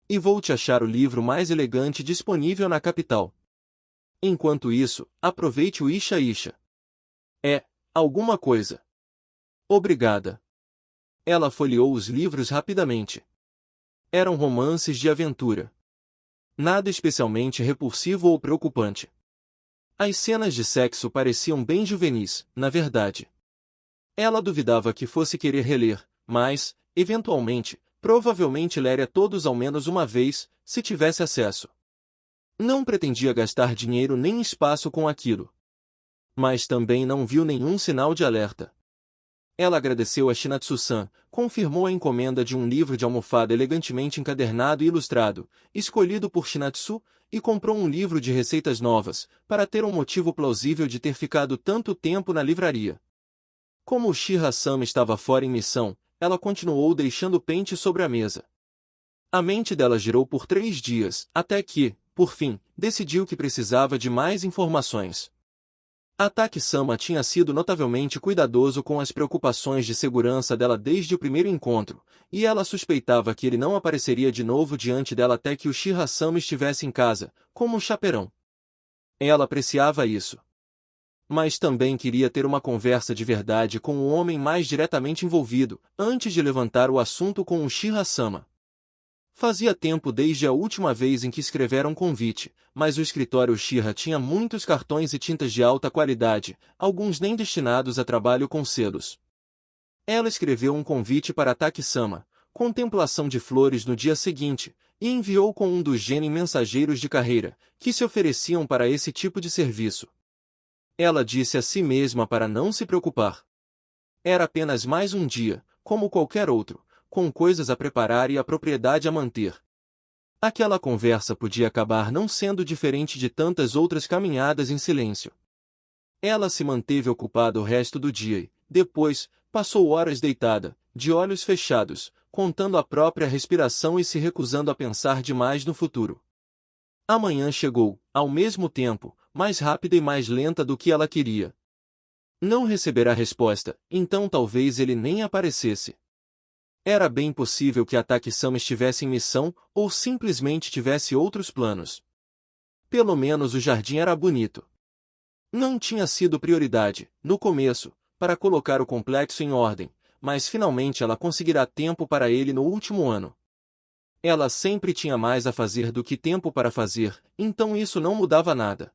E vou te achar o livro mais elegante disponível na capital. Enquanto isso, aproveite o Isha Isha. É, alguma coisa. Obrigada. Ela folheou os livros rapidamente. Eram romances de aventura. Nada especialmente repulsivo ou preocupante. As cenas de sexo pareciam bem juvenis, na verdade. Ela duvidava que fosse querer reler, mas, eventualmente, provavelmente leria todos ao menos uma vez, se tivesse acesso. Não pretendia gastar dinheiro nem espaço com aquilo. Mas também não viu nenhum sinal de alerta. Ela agradeceu a Shinatsu-san, confirmou a encomenda de um livro de almofada elegantemente encadernado e ilustrado, escolhido por Shinatsu, e comprou um livro de receitas novas, para ter um motivo plausível de ter ficado tanto tempo na livraria. Como o Shira-sama estava fora em missão, ela continuou deixando o pente sobre a mesa. A mente dela girou por 3 dias, até que, por fim, decidiu que precisava de mais informações. Ataki-sama tinha sido notavelmente cuidadoso com as preocupações de segurança dela desde o primeiro encontro, e ela suspeitava que ele não apareceria de novo diante dela até que o Shira-sama estivesse em casa, como um chaperão. Ela apreciava isso. Mas também queria ter uma conversa de verdade com o homem mais diretamente envolvido, antes de levantar o assunto com o Shira-sama. Fazia tempo desde a última vez em que escreveram um convite, mas o escritório Shira tinha muitos cartões e tintas de alta qualidade, alguns nem destinados a trabalho com selos. Ela escreveu um convite para Ataki-sama, contemplação de flores no dia seguinte, e enviou com um dos genin mensageiros de carreira, que se ofereciam para esse tipo de serviço. Ela disse a si mesma para não se preocupar. Era apenas mais um dia, como qualquer outro, com coisas a preparar e a propriedade a manter. Aquela conversa podia acabar não sendo diferente de tantas outras caminhadas em silêncio. Ela se manteve ocupada o resto do dia e, depois, passou horas deitada, de olhos fechados, contando a própria respiração e se recusando a pensar demais no futuro. A manhã chegou, ao mesmo tempo, mais rápida e mais lenta do que ela queria. Não receberá resposta, então talvez ele nem aparecesse. Era bem possível que Ataki-sama estivesse em missão, ou simplesmente tivesse outros planos. Pelo menos o jardim era bonito. Não tinha sido prioridade, no começo, para colocar o complexo em ordem, mas finalmente ela conseguirá tempo para ele no último ano. Ela sempre tinha mais a fazer do que tempo para fazer, então isso não mudava nada.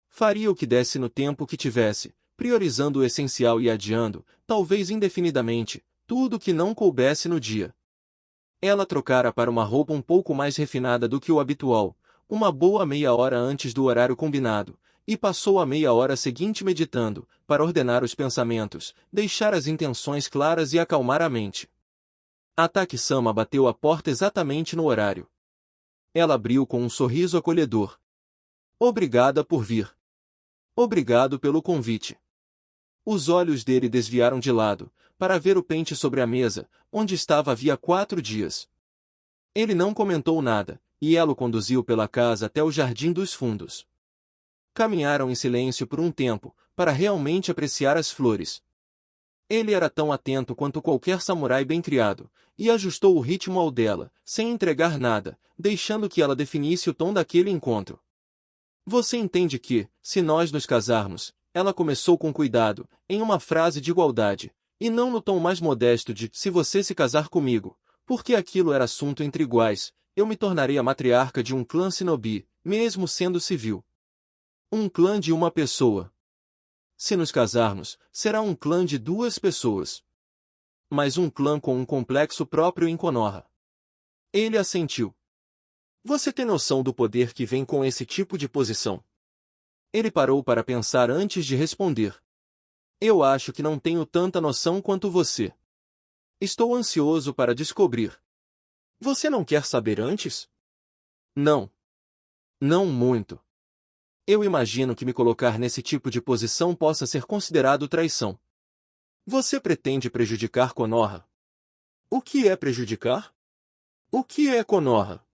Faria o que desse no tempo que tivesse, priorizando o essencial e adiando, talvez indefinidamente, tudo que não coubesse no dia. Ela trocara para uma roupa um pouco mais refinada do que o habitual, uma boa meia hora antes do horário combinado, e passou a meia hora seguinte meditando, para ordenar os pensamentos, deixar as intenções claras e acalmar a mente. Ataki-sama bateu a porta exatamente no horário. Ela abriu com um sorriso acolhedor. Obrigada por vir. Obrigado pelo convite. Os olhos dele desviaram de lado, para ver o pente sobre a mesa, onde estava havia 4 dias. Ele não comentou nada, e ela o conduziu pela casa até o jardim dos fundos. Caminharam em silêncio por um tempo, para realmente apreciar as flores. Ele era tão atento quanto qualquer samurai bem-criado, e ajustou o ritmo ao dela, sem entregar nada, deixando que ela definisse o tom daquele encontro. Você entende que, se nós nos casarmos, ela começou com cuidado, em uma frase de igualdade, e não no tom mais modesto de se você se casar comigo, porque aquilo era assunto entre iguais, eu me tornarei a matriarca de um clã shinobi, mesmo sendo civil. Um clã de uma pessoa. Se nos casarmos, será um clã de 2 pessoas. Mas um clã com um complexo próprio em Konoha. Ele assentiu. Você tem noção do poder que vem com esse tipo de posição? Ele parou para pensar antes de responder. Eu acho que não tenho tanta noção quanto você. Estou ansioso para descobrir. Você não quer saber antes? Não. Não muito. Eu imagino que me colocar nesse tipo de posição possa ser considerado traição. Você pretende prejudicar Konoha? O que é prejudicar? O que é Konoha?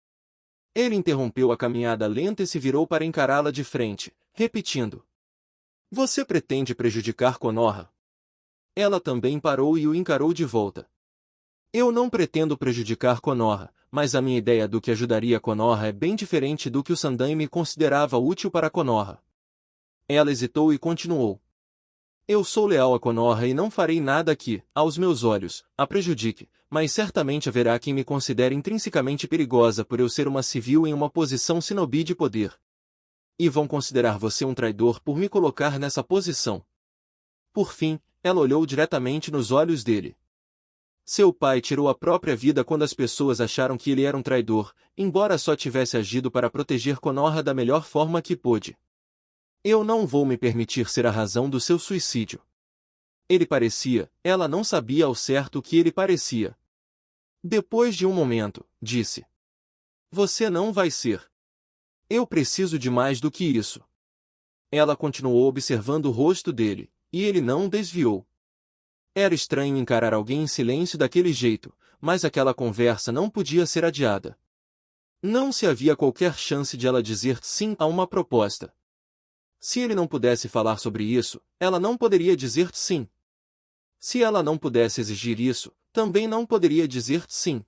Ele interrompeu a caminhada lenta e se virou para encará-la de frente, repetindo. Você pretende prejudicar Konoha? Ela também parou e o encarou de volta. Eu não pretendo prejudicar Konoha, mas a minha ideia do que ajudaria Konoha é bem diferente do que o Sandaime considerava útil para Konoha. Ela hesitou e continuou. Eu sou leal a Konoha e não farei nada que, aos meus olhos, a prejudique, mas certamente haverá quem me considere intrinsecamente perigosa por eu ser uma civil em uma posição shinobi de poder. E vão considerar você um traidor por me colocar nessa posição. Por fim, ela olhou diretamente nos olhos dele. Seu pai tirou a própria vida quando as pessoas acharam que ele era um traidor, embora só tivesse agido para proteger Konoha da melhor forma que pôde. Eu não vou me permitir ser a razão do seu suicídio. Ela não sabia ao certo o que ele parecia. Depois de um momento, disse. Você não vai ser. Eu preciso de mais do que isso. Ela continuou observando o rosto dele, e ele não desviou. Era estranho encarar alguém em silêncio daquele jeito, mas aquela conversa não podia ser adiada. Não se havia qualquer chance de ela dizer sim a uma proposta. Se ele não pudesse falar sobre isso, ela não poderia dizer sim. Se ela não pudesse exigir isso, também não poderia dizer sim.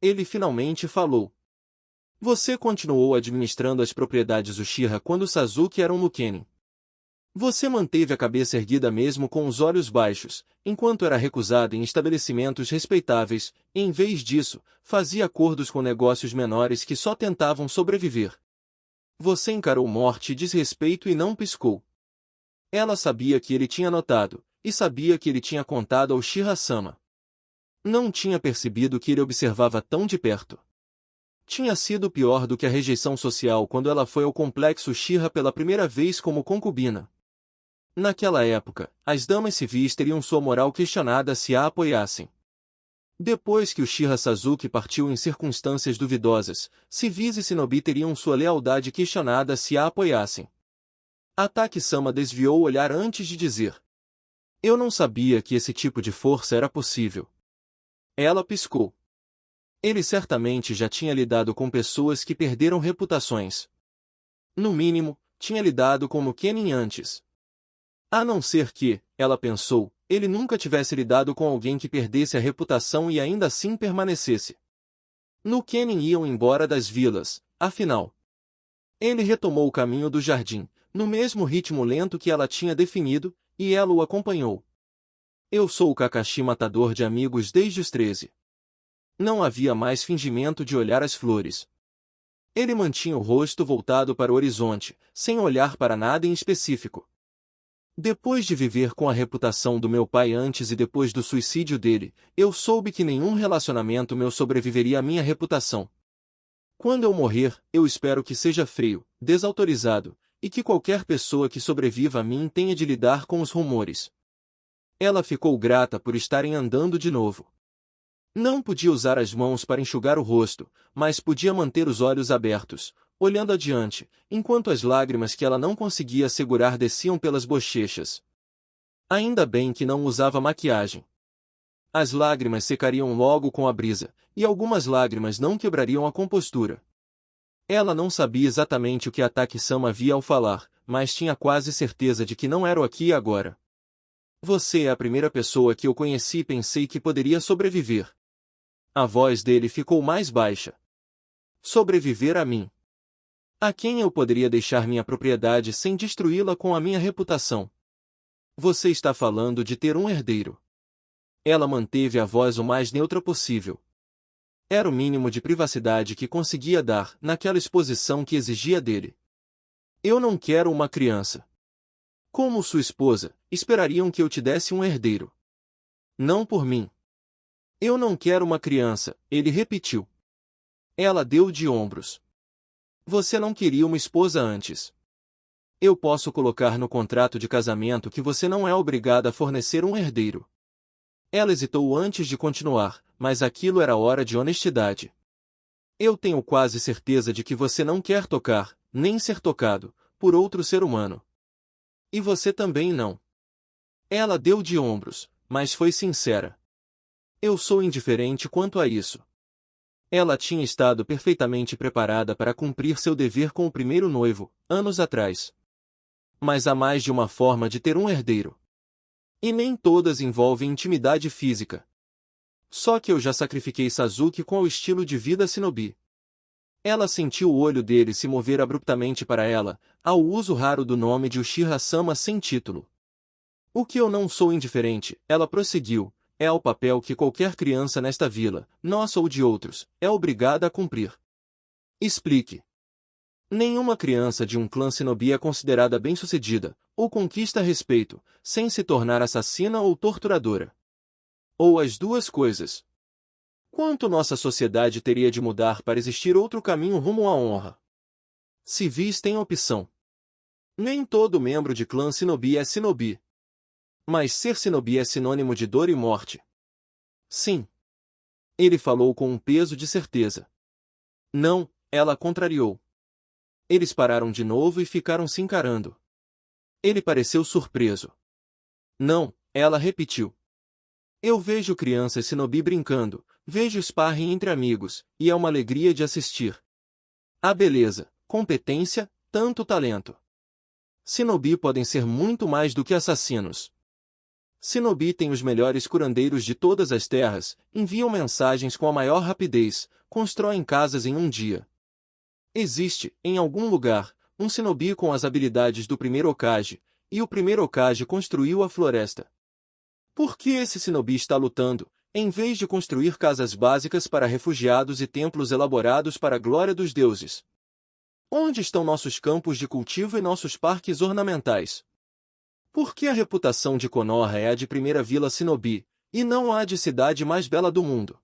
Ele finalmente falou. Você continuou administrando as propriedades Uchiha quando Sasuke era um Lukenin. Você manteve a cabeça erguida mesmo com os olhos baixos, enquanto era recusado em estabelecimentos respeitáveis, e em vez disso, fazia acordos com negócios menores que só tentavam sobreviver. Você encarou morte e desrespeito e não piscou. Ela sabia que ele tinha notado, e sabia que ele tinha contado ao Uchiha-sama. Não tinha percebido que ele observava tão de perto. Tinha sido pior do que a rejeição social quando ela foi ao complexo Uchiha pela primeira vez como concubina. Naquela época, as damas civis teriam sua moral questionada se a apoiassem. Depois que Uchiha Sasuke partiu em circunstâncias duvidosas, civis e shinobi teriam sua lealdade questionada se a apoiassem. Ataki-sama desviou o olhar antes de dizer. Eu não sabia que esse tipo de força era possível. Ela piscou. Ele certamente já tinha lidado com pessoas que perderam reputações. No mínimo, tinha lidado com Lukenin antes. A não ser que, ela pensou, ele nunca tivesse lidado com alguém que perdesse a reputação e ainda assim permanecesse. Lukenin iam embora das vilas, afinal. Ele retomou o caminho do jardim, no mesmo ritmo lento que ela tinha definido, e ela o acompanhou. Eu sou o Kakashi matador de amigos desde os 13. Não havia mais fingimento de olhar as flores. Ele mantinha o rosto voltado para o horizonte, sem olhar para nada em específico. Depois de viver com a reputação do meu pai antes e depois do suicídio dele, eu soube que nenhum relacionamento meu sobreviveria à minha reputação. Quando eu morrer, eu espero que seja feio, desautorizado, e que qualquer pessoa que sobreviva a mim tenha de lidar com os rumores. Ela ficou grata por estarem andando de novo. Não podia usar as mãos para enxugar o rosto, mas podia manter os olhos abertos, olhando adiante, enquanto as lágrimas que ela não conseguia segurar desciam pelas bochechas. Ainda bem que não usava maquiagem. As lágrimas secariam logo com a brisa, e algumas lágrimas não quebrariam a compostura. Ela não sabia exatamente o que Ataki-sama via ao falar, mas tinha quase certeza de que não era o aqui e agora. Você é a primeira pessoa que eu conheci e pensei que poderia sobreviver. A voz dele ficou mais baixa. Sobreviver a mim. A quem eu poderia deixar minha propriedade sem destruí-la com a minha reputação? Você está falando de ter um herdeiro. Ela manteve a voz o mais neutra possível. Era o mínimo de privacidade que conseguia dar, naquela exposição que exigia dele. Eu não quero uma criança. Como sua esposa, esperariam que eu te desse um herdeiro. Não por mim. Eu não quero uma criança, ele repetiu. Ela deu de ombros. Você não queria uma esposa antes. Eu posso colocar no contrato de casamento que você não é obrigada a fornecer um herdeiro. Ela hesitou antes de continuar, mas aquilo era hora de honestidade. Eu tenho quase certeza de que você não quer tocar, nem ser tocado, por outro ser humano. E você também não. Ela deu de ombros, mas foi sincera. Eu sou indiferente quanto a isso. Ela tinha estado perfeitamente preparada para cumprir seu dever com o primeiro noivo, anos atrás. Mas há mais de uma forma de ter um herdeiro. E nem todas envolvem intimidade física. Só que eu já sacrifiquei Sasuke com o estilo de vida shinobi. Ela sentiu o olho dele se mover abruptamente para ela, ao uso raro do nome de Uchiha-sama sem título. O que eu não sou indiferente, ela prosseguiu, é o papel que qualquer criança nesta vila, nossa ou de outros, é obrigada a cumprir. Explique. Nenhuma criança de um clã shinobi é considerada bem-sucedida, ou conquista respeito, sem se tornar assassina ou torturadora. Ou as duas coisas. Quanto nossa sociedade teria de mudar para existir outro caminho rumo à honra? Civis têm opção. Nem todo membro de clã shinobi é shinobi. Mas ser shinobi é sinônimo de dor e morte. Sim. Ele falou com um peso de certeza. Não, ela contrariou. Eles pararam de novo e ficaram se encarando. Ele pareceu surpreso. Não, ela repetiu. Eu vejo crianças shinobi brincando, vejo sparring entre amigos, e é uma alegria de assistir. Há beleza, competência, tanto talento. Shinobi podem ser muito mais do que assassinos. Shinobi tem os melhores curandeiros de todas as terras, enviam mensagens com a maior rapidez, constroem casas em um dia. Existe, em algum lugar, um shinobi com as habilidades do primeiro Hokage, e o primeiro Hokage construiu a floresta. Por que esse shinobi está lutando, em vez de construir casas básicas para refugiados e templos elaborados para a glória dos deuses? Onde estão nossos campos de cultivo e nossos parques ornamentais? Por que a reputação de Konoha é a de primeira vila shinobi, e não a de cidade mais bela do mundo?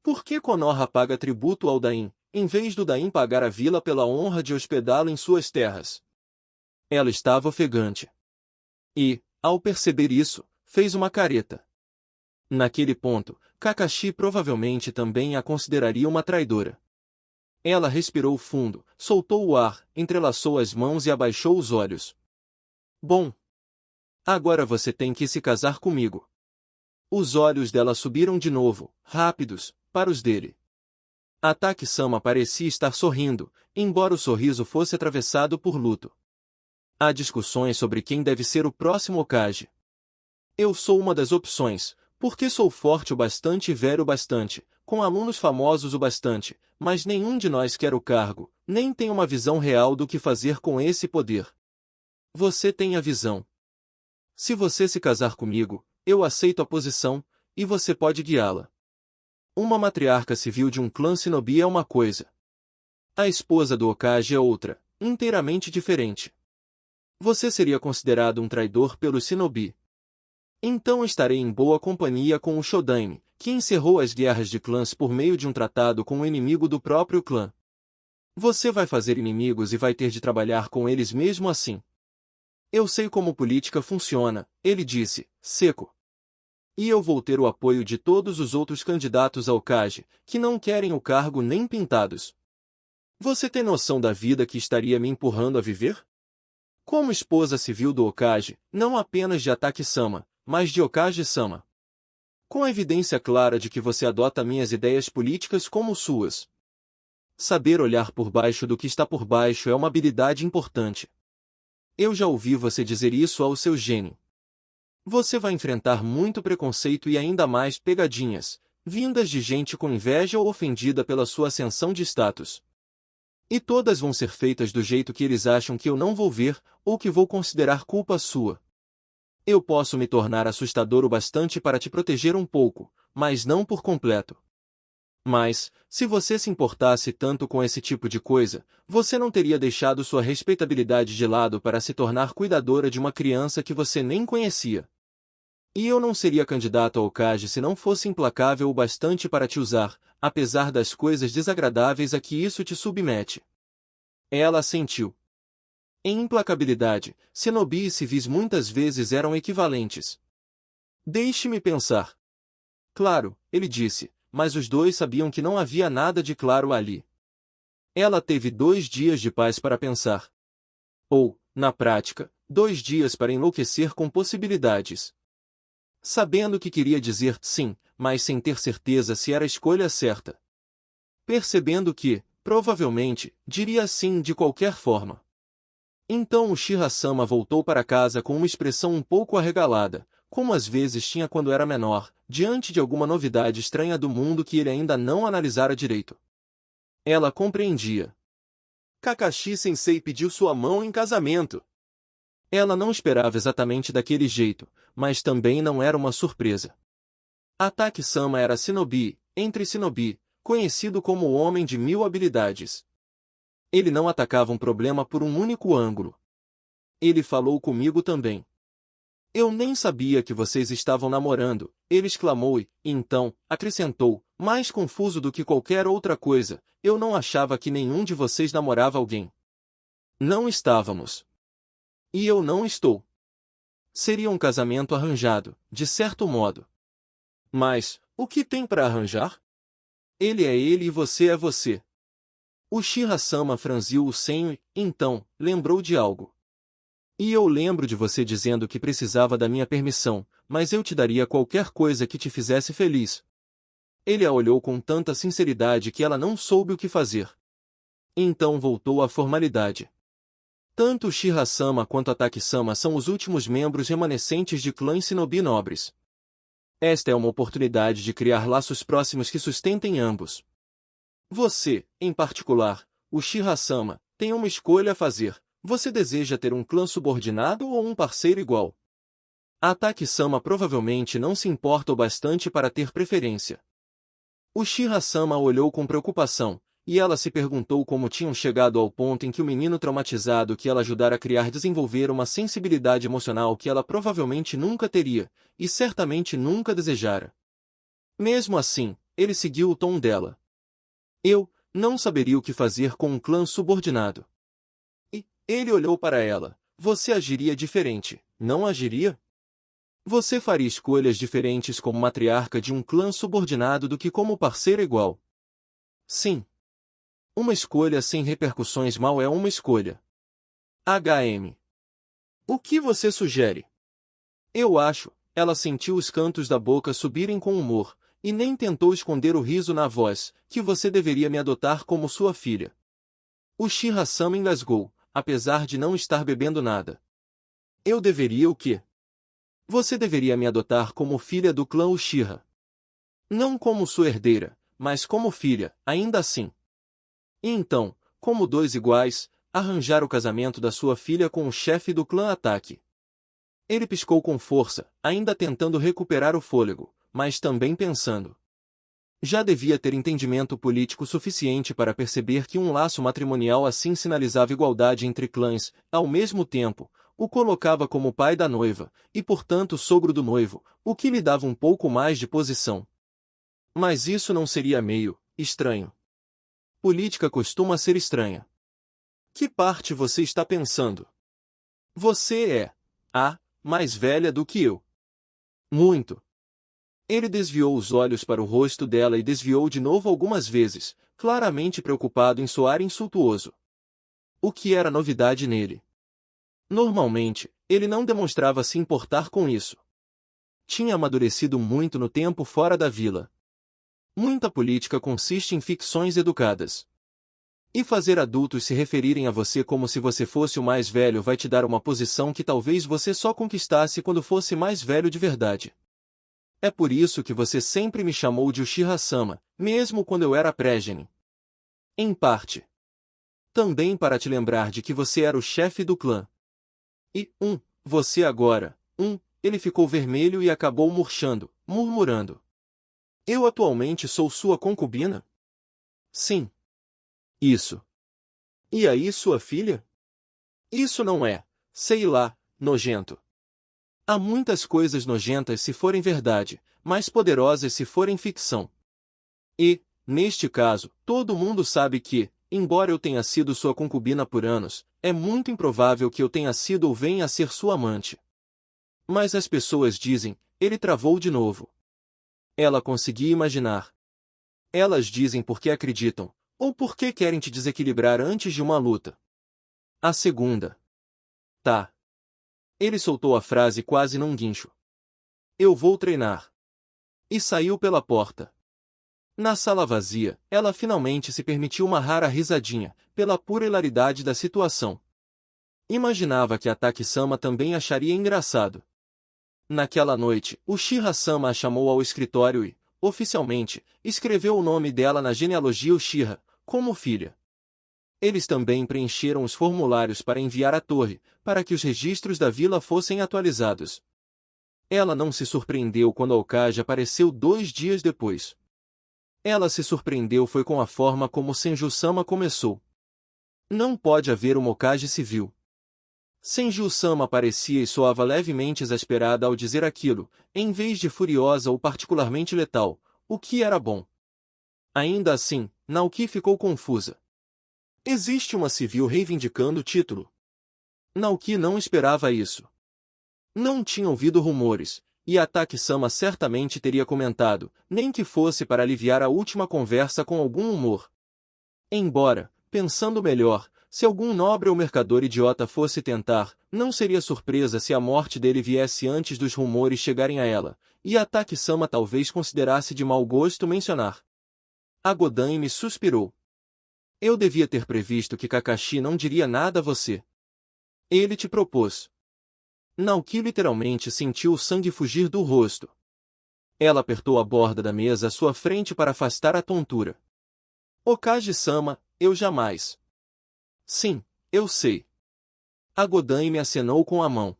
Por que Konoha paga tributo ao Dain, em vez do Dain pagar a vila pela honra de hospedá-lo em suas terras? Ela estava ofegante. E, ao perceber isso, fez uma careta. Naquele ponto, Kakashi provavelmente também a consideraria uma traidora. Ela respirou fundo, soltou o ar, entrelaçou as mãos e abaixou os olhos. Bom. Agora você tem que se casar comigo. Os olhos dela subiram de novo, rápidos, para os dele. Ataki-sama parecia estar sorrindo, embora o sorriso fosse atravessado por luto. Há discussões sobre quem deve ser o próximo Hokage. Eu sou uma das opções, porque sou forte o bastante e velho o bastante, com alunos famosos o bastante, mas nenhum de nós quer o cargo, nem tem uma visão real do que fazer com esse poder. Você tem a visão. Se você se casar comigo, eu aceito a posição, e você pode guiá-la. Uma matriarca civil de um clã shinobi é uma coisa. A esposa do Hokage é outra, inteiramente diferente. Você seria considerado um traidor pelo shinobi. Então estarei em boa companhia com o Shodaime, que encerrou as guerras de clãs por meio de um tratado com o inimigo do próprio clã. Você vai fazer inimigos e vai ter de trabalhar com eles mesmo assim. Eu sei como política funciona, ele disse, seco. E eu vou ter o apoio de todos os outros candidatos ao Hokage, que não querem o cargo nem pintados. Você tem noção da vida que estaria me empurrando a viver? Como esposa civil do Hokage, não apenas de Ataki-sama, mas de Hokage-sama. Com a evidência clara de que você adota minhas ideias políticas como suas. Saber olhar por baixo do que está por baixo é uma habilidade importante. Eu já ouvi você dizer isso ao seu gênio. Você vai enfrentar muito preconceito e ainda mais pegadinhas, vindas de gente com inveja ou ofendida pela sua ascensão de status. E todas vão ser feitas do jeito que eles acham que eu não vou ver, ou que vou considerar culpa sua. Eu posso me tornar assustador o bastante para te proteger um pouco, mas não por completo. Mas, se você se importasse tanto com esse tipo de coisa, você não teria deixado sua respeitabilidade de lado para se tornar cuidadora de uma criança que você nem conhecia. E eu não seria candidato ao Hokage se não fosse implacável o bastante para te usar, apesar das coisas desagradáveis a que isso te submete. Ela assentiu. Em implacabilidade, Shinobi e civis muitas vezes eram equivalentes. Deixe-me pensar. Claro, ele disse, mas os dois sabiam que não havia nada de claro ali. Ela teve 2 dias de paz para pensar. Ou, na prática, 2 dias para enlouquecer com possibilidades. Sabendo que queria dizer sim, mas sem ter certeza se era a escolha certa. Percebendo que, provavelmente, diria sim de qualquer forma. Então Uchiha-sama voltou para casa com uma expressão um pouco arregalada, como às vezes tinha quando era menor, diante de alguma novidade estranha do mundo que ele ainda não analisara direito. Ela compreendia. Kakashi-sensei pediu sua mão em casamento. Ela não esperava exatamente daquele jeito, mas também não era uma surpresa. Ataki-sama era shinobi, entre shinobi, conhecido como o homem de 1000 habilidades. Ele não atacava um problema por um único ângulo. Ele falou comigo também. Eu nem sabia que vocês estavam namorando, ele exclamou e, então, acrescentou, mais confuso do que qualquer outra coisa, eu não achava que nenhum de vocês namorava alguém. Não estávamos. E eu não estou. Seria um casamento arranjado, de certo modo. Mas, o que tem para arranjar? Ele é ele e você é você. Uchiha-sama franziu o senho e, então, lembrou de algo. E eu lembro de você dizendo que precisava da minha permissão, mas eu te daria qualquer coisa que te fizesse feliz. Ele a olhou com tanta sinceridade que ela não soube o que fazer. Então voltou à formalidade. Tanto Uchiha-sama quanto Ataki-sama são os últimos membros remanescentes de clãs shinobi nobres. Esta é uma oportunidade de criar laços próximos que sustentem ambos. Você, em particular, Uchiha-sama, tem uma escolha a fazer. Você deseja ter um clã subordinado ou um parceiro igual? Ataki-sama provavelmente não se importa o bastante para ter preferência. Uchiha-sama olhou com preocupação, e ela se perguntou como tinham chegado ao ponto em que o menino traumatizado que ela ajudara a criar desenvolver uma sensibilidade emocional que ela provavelmente nunca teria, e certamente nunca desejara. Mesmo assim, ele seguiu o tom dela. Eu não saberia o que fazer com um clã subordinado. E ele olhou para ela. Você agiria diferente, não agiria? Você faria escolhas diferentes como matriarca de um clã subordinado do que como parceira igual. Sim. Uma escolha sem repercussões mal é uma escolha. HM. O que você sugere? Eu acho, ela sentiu os cantos da boca subirem com humor, e nem tentou esconder o riso na voz, que você deveria me adotar como sua filha. Uchiha-sama engasgou, apesar de não estar bebendo nada. Eu deveria o quê? Você deveria me adotar como filha do clã Uchiha. Não como sua herdeira, mas como filha, ainda assim. E então, como dois iguais, arranjar o casamento da sua filha com o chefe do clã Ataki. Ele piscou com força, ainda tentando recuperar o fôlego, mas também pensando. Já devia ter entendimento político suficiente para perceber que um laço matrimonial assim sinalizava igualdade entre clãs, ao mesmo tempo, o colocava como pai da noiva, e portanto sogro do noivo, o que lhe dava um pouco mais de posição. Mas isso não seria meio estranho. Política costuma ser estranha. Que parte você está pensando? Você é mais velha do que eu. Muito. Ele desviou os olhos para o rosto dela e desviou de novo algumas vezes, claramente preocupado em soar insultuoso. O que era novidade nele? Normalmente, ele não demonstrava se importar com isso. Tinha amadurecido muito no tempo fora da vila. Muita política consiste em ficções educadas. E fazer adultos se referirem a você como se você fosse o mais velho vai te dar uma posição que talvez você só conquistasse quando fosse mais velho de verdade. É por isso que você sempre me chamou de Uchiha-sama, mesmo quando eu era pré-gene. Em parte. Também para te lembrar de que você era o chefe do clã. E, você agora, ele ficou vermelho e acabou murchando, murmurando. Eu atualmente sou sua concubina? Sim. Isso. E aí sua filha? Isso não é, sei lá, nojento. Há muitas coisas nojentas se forem verdade, mas poderosas se forem ficção. E, neste caso, todo mundo sabe que, embora eu tenha sido sua concubina por anos, é muito improvável que eu tenha sido ou venha a ser sua amante. Mas as pessoas dizem, ele travou de novo. Ela conseguia imaginar. Elas dizem porque acreditam, ou porque querem te desequilibrar antes de uma luta. A segunda. Tá. Ele soltou a frase quase num guincho. Eu vou treinar. E saiu pela porta. Na sala vazia, ela finalmente se permitiu uma rara risadinha, pela pura hilaridade da situação. Imaginava que a Taki-sama também acharia engraçado. Naquela noite, o Uchiha-sama a chamou ao escritório e, oficialmente, escreveu o nome dela na genealogia Uchiha, como filha. Eles também preencheram os formulários para enviar à torre, para que os registros da vila fossem atualizados. Ela não se surpreendeu quando a Okage apareceu 2 dias depois. Ela se surpreendeu foi com a forma como Senju-sama começou. Não pode haver uma Okage civil. Senju-sama parecia e soava levemente exasperada ao dizer aquilo, em vez de furiosa ou particularmente letal, o que era bom. Ainda assim, Naoki ficou confusa. Existe uma civil reivindicando o título. Naoki não esperava isso. Não tinha ouvido rumores, e a Taki-sama certamente teria comentado, nem que fosse para aliviar a última conversa com algum humor. Embora, pensando melhor, se algum nobre ou mercador idiota fosse tentar, não seria surpresa se a morte dele viesse antes dos rumores chegarem a ela, e a Taki-sama talvez considerasse de mau gosto mencionar. A Godaime suspirou. Eu devia ter previsto que Kakashi não diria nada a você. Ele te propôs. Naoki literalmente sentiu o sangue fugir do rosto. Ela apertou a borda da mesa à sua frente para afastar a tontura. Okage-sama, eu jamais. Sim, eu sei. A Godaime acenou com a mão.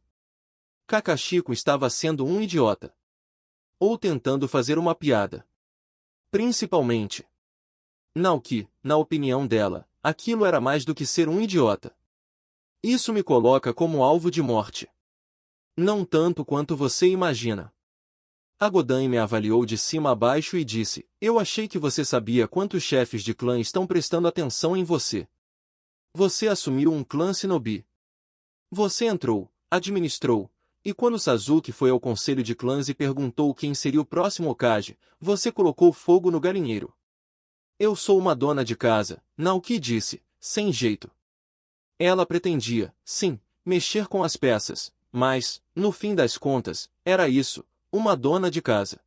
Kakashiko estava sendo um idiota. Ou tentando fazer uma piada. Principalmente. Naoki, na opinião dela, aquilo era mais do que ser um idiota. Isso me coloca como alvo de morte. Não tanto quanto você imagina. A Godaime me avaliou de cima a baixo e disse, eu achei que você sabia quantos chefes de clã estão prestando atenção em você. Você assumiu um clã shinobi. Você entrou, administrou, e quando Sasuke foi ao conselho de clãs e perguntou quem seria o próximo Hokage, você colocou fogo no galinheiro. Eu sou uma dona de casa, Naoki disse, sem jeito. Ela pretendia, sim, mexer com as peças, mas, no fim das contas, era isso, uma dona de casa.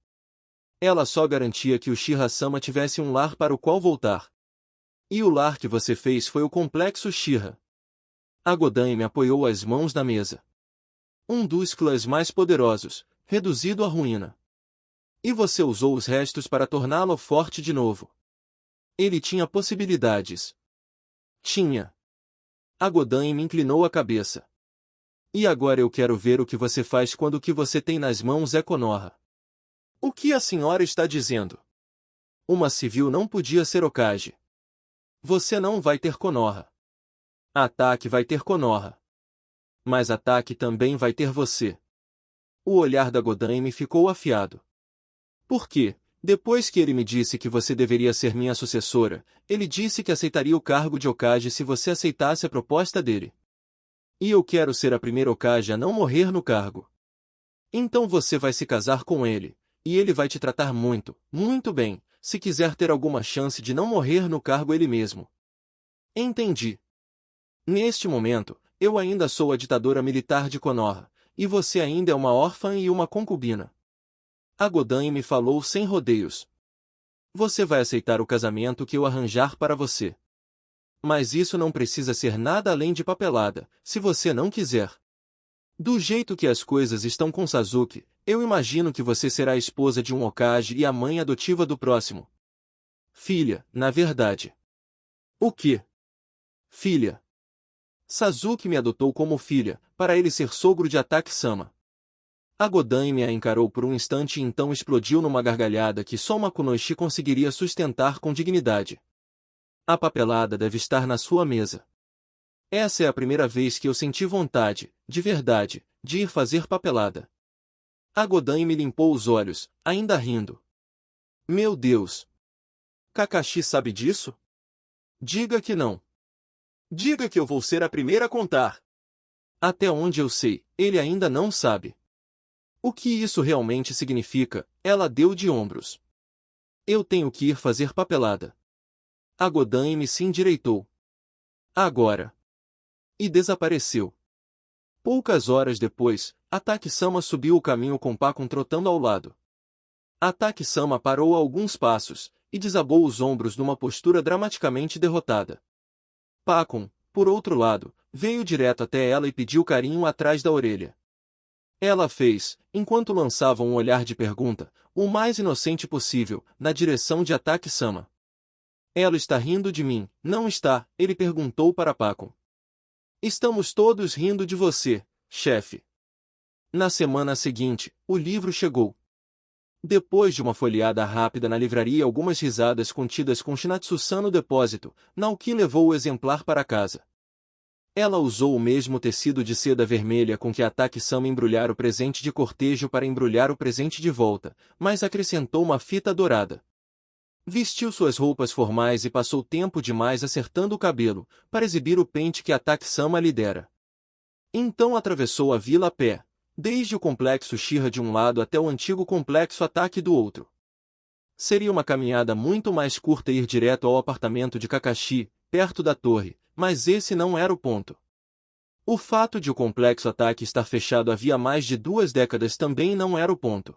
Ela só garantia que o Uchiha-sama tivesse um lar para o qual voltar. E o lar que você fez foi o complexo Uchiha. A Godaime apoiou as mãos na mesa. Um dos clãs mais poderosos, reduzido à ruína. E você usou os restos para torná-lo forte de novo. Ele tinha possibilidades. Tinha. A Godaime inclinou a cabeça. E agora eu quero ver o que você faz quando o que você tem nas mãos é Konoha. O que a senhora está dizendo? Uma civil não podia ser Hokage. Você não vai ter Konoha. Ataque vai ter Konoha. Mas Ataque também vai ter você. O olhar da Godaime ficou afiado. Por quê? Depois que ele me disse que você deveria ser minha sucessora, ele disse que aceitaria o cargo de Hokage se você aceitasse a proposta dele. E eu quero ser a primeira Hokage a não morrer no cargo. Então você vai se casar com ele, e ele vai te tratar muito, muito bem, se quiser ter alguma chance de não morrer no cargo ele mesmo. Entendi. Neste momento, eu ainda sou a ditadora militar de Konoha, e você ainda é uma órfã e uma concubina. A Godaime falou sem rodeios. Você vai aceitar o casamento que eu arranjar para você. Mas isso não precisa ser nada além de papelada, se você não quiser. Do jeito que as coisas estão com Sasuke, eu imagino que você será a esposa de um Hokage e a mãe adotiva do próximo. Filha, na verdade. O quê? Filha. Sasuke me adotou como filha, para ele ser sogro de Ataque-sama. A Godaime a encarou por um instante e então explodiu numa gargalhada que só uma Kunoichi conseguiria sustentar com dignidade. A papelada deve estar na sua mesa. Essa é a primeira vez que eu senti vontade, de verdade, de ir fazer papelada. A Godaime limpou os olhos, ainda rindo. Meu Deus! Kakashi sabe disso? Diga que não. Diga que eu vou ser a primeira a contar. Até onde eu sei, ele ainda não sabe. O que isso realmente significa? Ela deu de ombros. Eu tenho que ir fazer papelada. A Godaime se endireitou. Agora. E desapareceu. Poucas horas depois, Ataki-sama subiu o caminho com Pakun trotando ao lado. Ataki-sama parou a alguns passos, e desabou os ombros numa postura dramaticamente derrotada. Pakun, por outro lado, veio direto até ela e pediu carinho atrás da orelha. Ela fez, enquanto lançava um olhar de pergunta, o mais inocente possível, na direção de Ataki-sama. Ela está rindo de mim, não está? Ele perguntou para Pakun. Estamos todos rindo de você, chefe. Na semana seguinte, o livro chegou. Depois de uma folheada rápida na livraria e algumas risadas contidas com Shinatsu-san no depósito, Naoki levou o exemplar para casa. Ela usou o mesmo tecido de seda vermelha com que Ataki-sama embrulhara o presente de cortejo para embrulhar o presente de volta, mas acrescentou uma fita dourada. Vestiu suas roupas formais e passou tempo demais acertando o cabelo, para exibir o pente que Ataki-sama lhe dera. Então atravessou a vila a pé, desde o complexo Shira de um lado até o antigo complexo Ataki do outro. Seria uma caminhada muito mais curta ir direto ao apartamento de Kakashi, perto da torre, mas esse não era o ponto. O fato de o complexo Ataki estar fechado havia mais de 2 décadas também não era o ponto.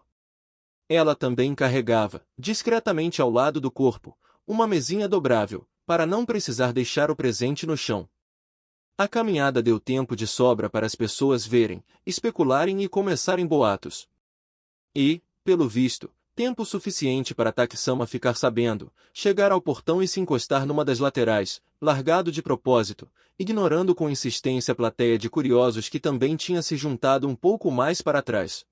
Ela também carregava, discretamente ao lado do corpo, uma mesinha dobrável, para não precisar deixar o presente no chão. A caminhada deu tempo de sobra para as pessoas verem, especularem e começarem boatos. E, pelo visto, tempo suficiente para Ataki-sama ficar sabendo, chegar ao portão e se encostar numa das laterais, largado de propósito, ignorando com insistência a plateia de curiosos que também tinha se juntado um pouco mais para trás.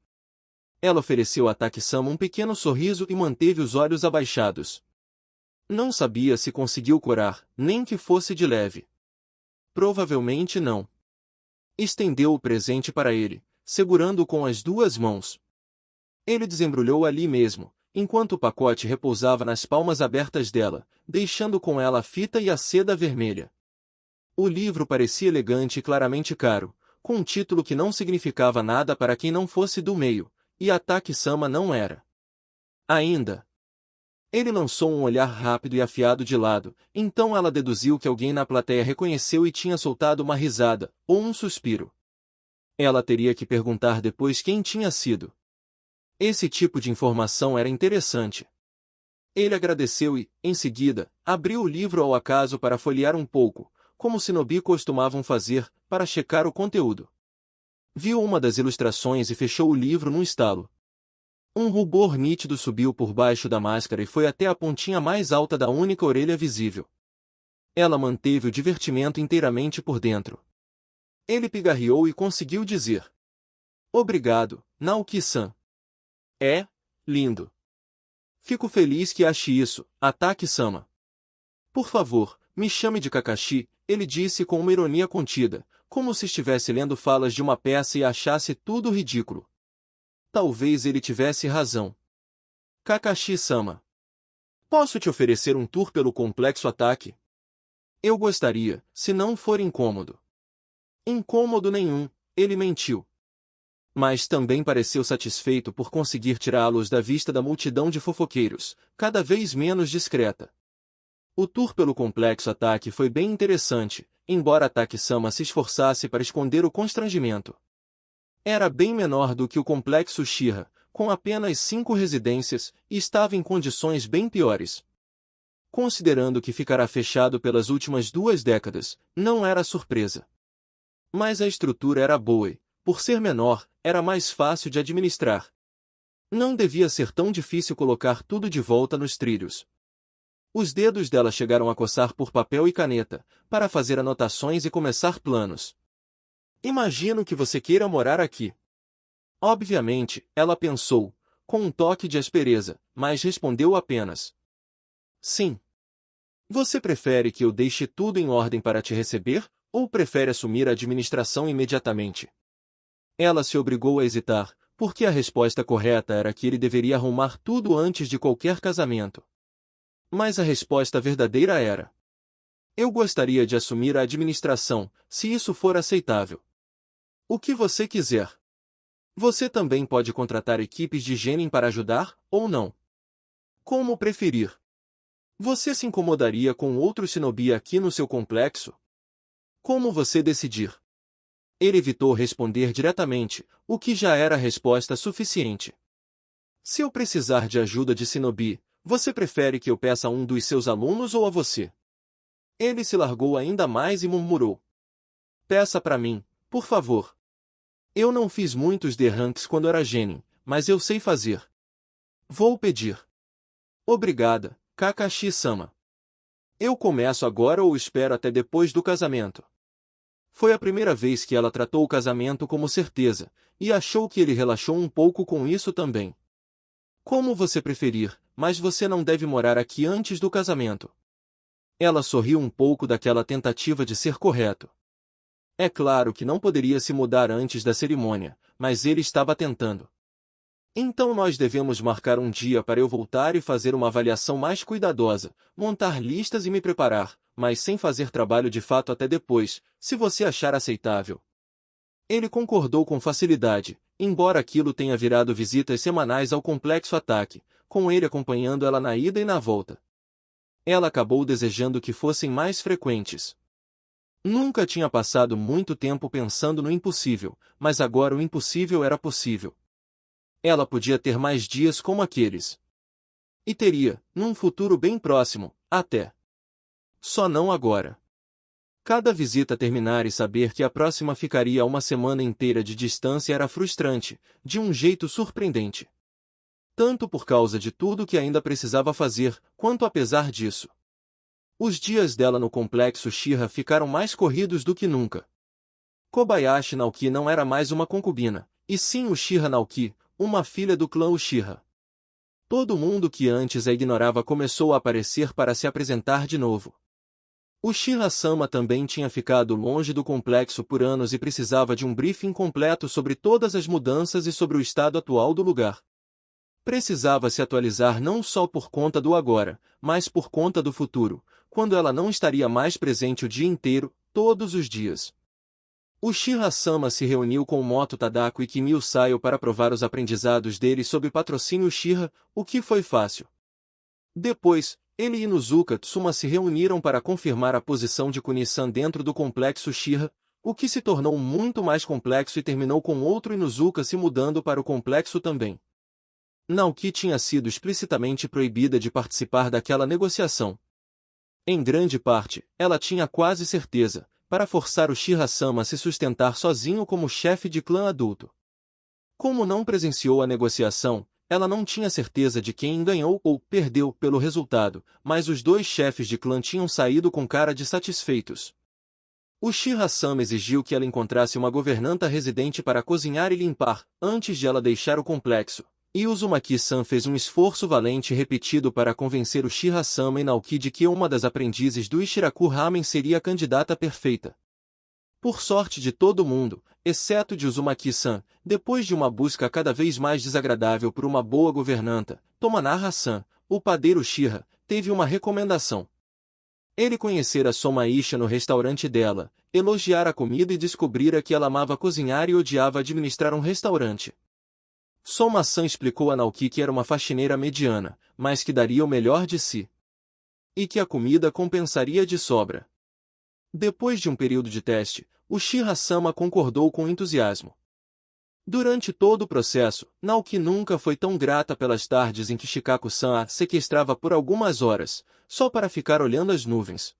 Ela ofereceu a Ataki-sama um pequeno sorriso e manteve os olhos abaixados. Não sabia se conseguiu curar, nem que fosse de leve. Provavelmente não. Estendeu o presente para ele, segurando-o com as 2 mãos. Ele desembrulhou ali mesmo, enquanto o pacote repousava nas palmas abertas dela, deixando com ela a fita e a seda vermelha. O livro parecia elegante e claramente caro, com um título que não significava nada para quem não fosse do meio, e Ataki-sama não era. Ainda. Ele lançou um olhar rápido e afiado de lado, então ela deduziu que alguém na plateia reconheceu e tinha soltado uma risada, ou um suspiro. Ela teria que perguntar depois quem tinha sido. Esse tipo de informação era interessante. Ele agradeceu e, em seguida, abriu o livro ao acaso para folhear um pouco, como os shinobi costumavam fazer, para checar o conteúdo. Viu uma das ilustrações e fechou o livro num estalo. Um rubor nítido subiu por baixo da máscara e foi até a pontinha mais alta da única orelha visível. Ela manteve o divertimento inteiramente por dentro. Ele pigarreou e conseguiu dizer: Obrigado, Naoki-san. É lindo. Fico feliz que ache isso, Ataki-sama. Por favor, me chame de Kakashi, ele disse com uma ironia contida, como se estivesse lendo falas de uma peça e achasse tudo ridículo. Talvez ele tivesse razão. Kakashi-sama. Posso te oferecer um tour pelo complexo Ataki? Eu gostaria, se não for incômodo. Incômodo nenhum, ele mentiu. Mas também pareceu satisfeito por conseguir tirá-los da vista da multidão de fofoqueiros, cada vez menos discreta. O tour pelo complexo Ataki foi bem interessante, embora Ataki-sama se esforçasse para esconder o constrangimento. Era bem menor do que o complexo Shira, com apenas 5 residências, e estava em condições bem piores. Considerando que ficará fechado pelas últimas 2 décadas, não era surpresa. Mas a estrutura era boa e, por ser menor, era mais fácil de administrar. Não devia ser tão difícil colocar tudo de volta nos trilhos. Os dedos dela chegaram a coçar por papel e caneta, para fazer anotações e começar planos. Imagino que você queira morar aqui. Obviamente, ela pensou, com um toque de aspereza, mas respondeu apenas: sim. Você prefere que eu deixe tudo em ordem para te receber, ou prefere assumir a administração imediatamente? Ela se obrigou a hesitar, porque a resposta correta era que ele deveria arrumar tudo antes de qualquer casamento. Mas a resposta verdadeira era: eu gostaria de assumir a administração, se isso for aceitável. O que você quiser. Você também pode contratar equipes de Genin para ajudar, ou não. Como preferir. Você se incomodaria com outro shinobi aqui no seu complexo? Como você decidir? Ele evitou responder diretamente, o que já era resposta suficiente. Se eu precisar de ajuda de shinobi, você prefere que eu peça a um dos seus alunos ou a você? Ele se largou ainda mais e murmurou: peça para mim, por favor. Eu não fiz muitos D-ranks quando era Genin, mas eu sei fazer. Vou pedir. Obrigada, Kakashi-sama. Eu começo agora ou espero até depois do casamento? Foi a primeira vez que ela tratou o casamento como certeza, e achou que ele relaxou um pouco com isso também. Como você preferir, mas você não deve morar aqui antes do casamento. Ela sorriu um pouco daquela tentativa de ser correto. É claro que não poderia se mudar antes da cerimônia, mas ele estava tentando. Então nós devemos marcar um dia para eu voltar e fazer uma avaliação mais cuidadosa, montar listas e me preparar, mas sem fazer trabalho de fato até depois, se você achar aceitável. Ele concordou com facilidade, embora aquilo tenha virado visitas semanais ao complexo ataque, com ele acompanhando ela na ida e na volta. Ela acabou desejando que fossem mais frequentes. Nunca tinha passado muito tempo pensando no impossível, mas agora o impossível era possível. Ela podia ter mais dias como aqueles. E teria, num futuro bem próximo, até. Só não agora. Cada visita terminar e saber que a próxima ficaria a uma semana inteira de distância era frustrante, de um jeito surpreendente. Tanto por causa de tudo que ainda precisava fazer, quanto apesar disso. Os dias dela no complexo Shira ficaram mais corridos do que nunca. Kobayashi Naoki não era mais uma concubina, e sim Uchiha Naoki, uma filha do clã Uchiha. Todo mundo que antes a ignorava começou a aparecer para se apresentar de novo. Uchiha-sama também tinha ficado longe do complexo por anos e precisava de um briefing completo sobre todas as mudanças e sobre o estado atual do lugar. Precisava se atualizar não só por conta do agora, mas por conta do futuro, quando ela não estaria mais presente o dia inteiro, todos os dias. Uchiha-sama se reuniu com Moto Tadako e Kimi Usayo para provar os aprendizados dele sob patrocínio Uchiha, o que foi fácil. Depois, ele e Inuzuka Tsuma se reuniram para confirmar a posição de Kuni-san dentro do complexo Uchiha, o que se tornou muito mais complexo e terminou com outro Inuzuka se mudando para o complexo também. Naoki tinha sido explicitamente proibida de participar daquela negociação. Em grande parte, ela tinha quase certeza, para forçar o Uchiha-sama a se sustentar sozinho como chefe de clã adulto. Como não presenciou a negociação, ela não tinha certeza de quem ganhou ou perdeu pelo resultado, mas os dois chefes de clã tinham saído com cara de satisfeitos. O Uchiha-sama exigiu que ela encontrasse uma governanta residente para cozinhar e limpar, antes de ela deixar o complexo. E Uzumaki-san fez um esforço valente repetido para convencer o Uchiha-sama e Naoki de que uma das aprendizes do Ishiraku Ramen seria a candidata perfeita. Por sorte de todo mundo, exceto de Uzumaki-san, depois de uma busca cada vez mais desagradável por uma boa governanta, Tomanara-san, o padeiro Uchiha, teve uma recomendação. Ele conhecera Soma Isha no restaurante dela, elogiara a comida e descobrira que ela amava cozinhar e odiava administrar um restaurante. Soma-san explicou a Naoki que era uma faxineira mediana, mas que daria o melhor de si. E que a comida compensaria de sobra. Depois de um período de teste, Uchiha-sama concordou com entusiasmo. Durante todo o processo, Naoki nunca foi tão grata pelas tardes em que Shikaku-san a sequestrava por algumas horas, só para ficar olhando as nuvens.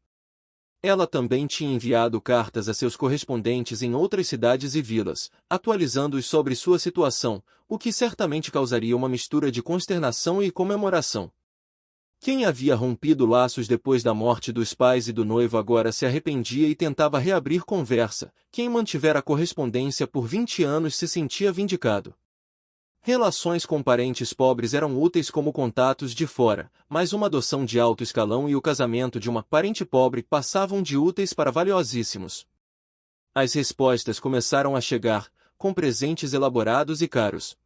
Ela também tinha enviado cartas a seus correspondentes em outras cidades e vilas, atualizando-os sobre sua situação, o que certamente causaria uma mistura de consternação e comemoração. Quem havia rompido laços depois da morte dos pais e do noivo agora se arrependia e tentava reabrir conversa. Quem mantivera a correspondência por 20 anos se sentia vindicado. Relações com parentes pobres eram úteis como contatos de fora, mas uma adoção de alto escalão e o casamento de uma parente pobre passavam de úteis para valiosíssimos. As respostas começaram a chegar, com presentes elaborados e caros.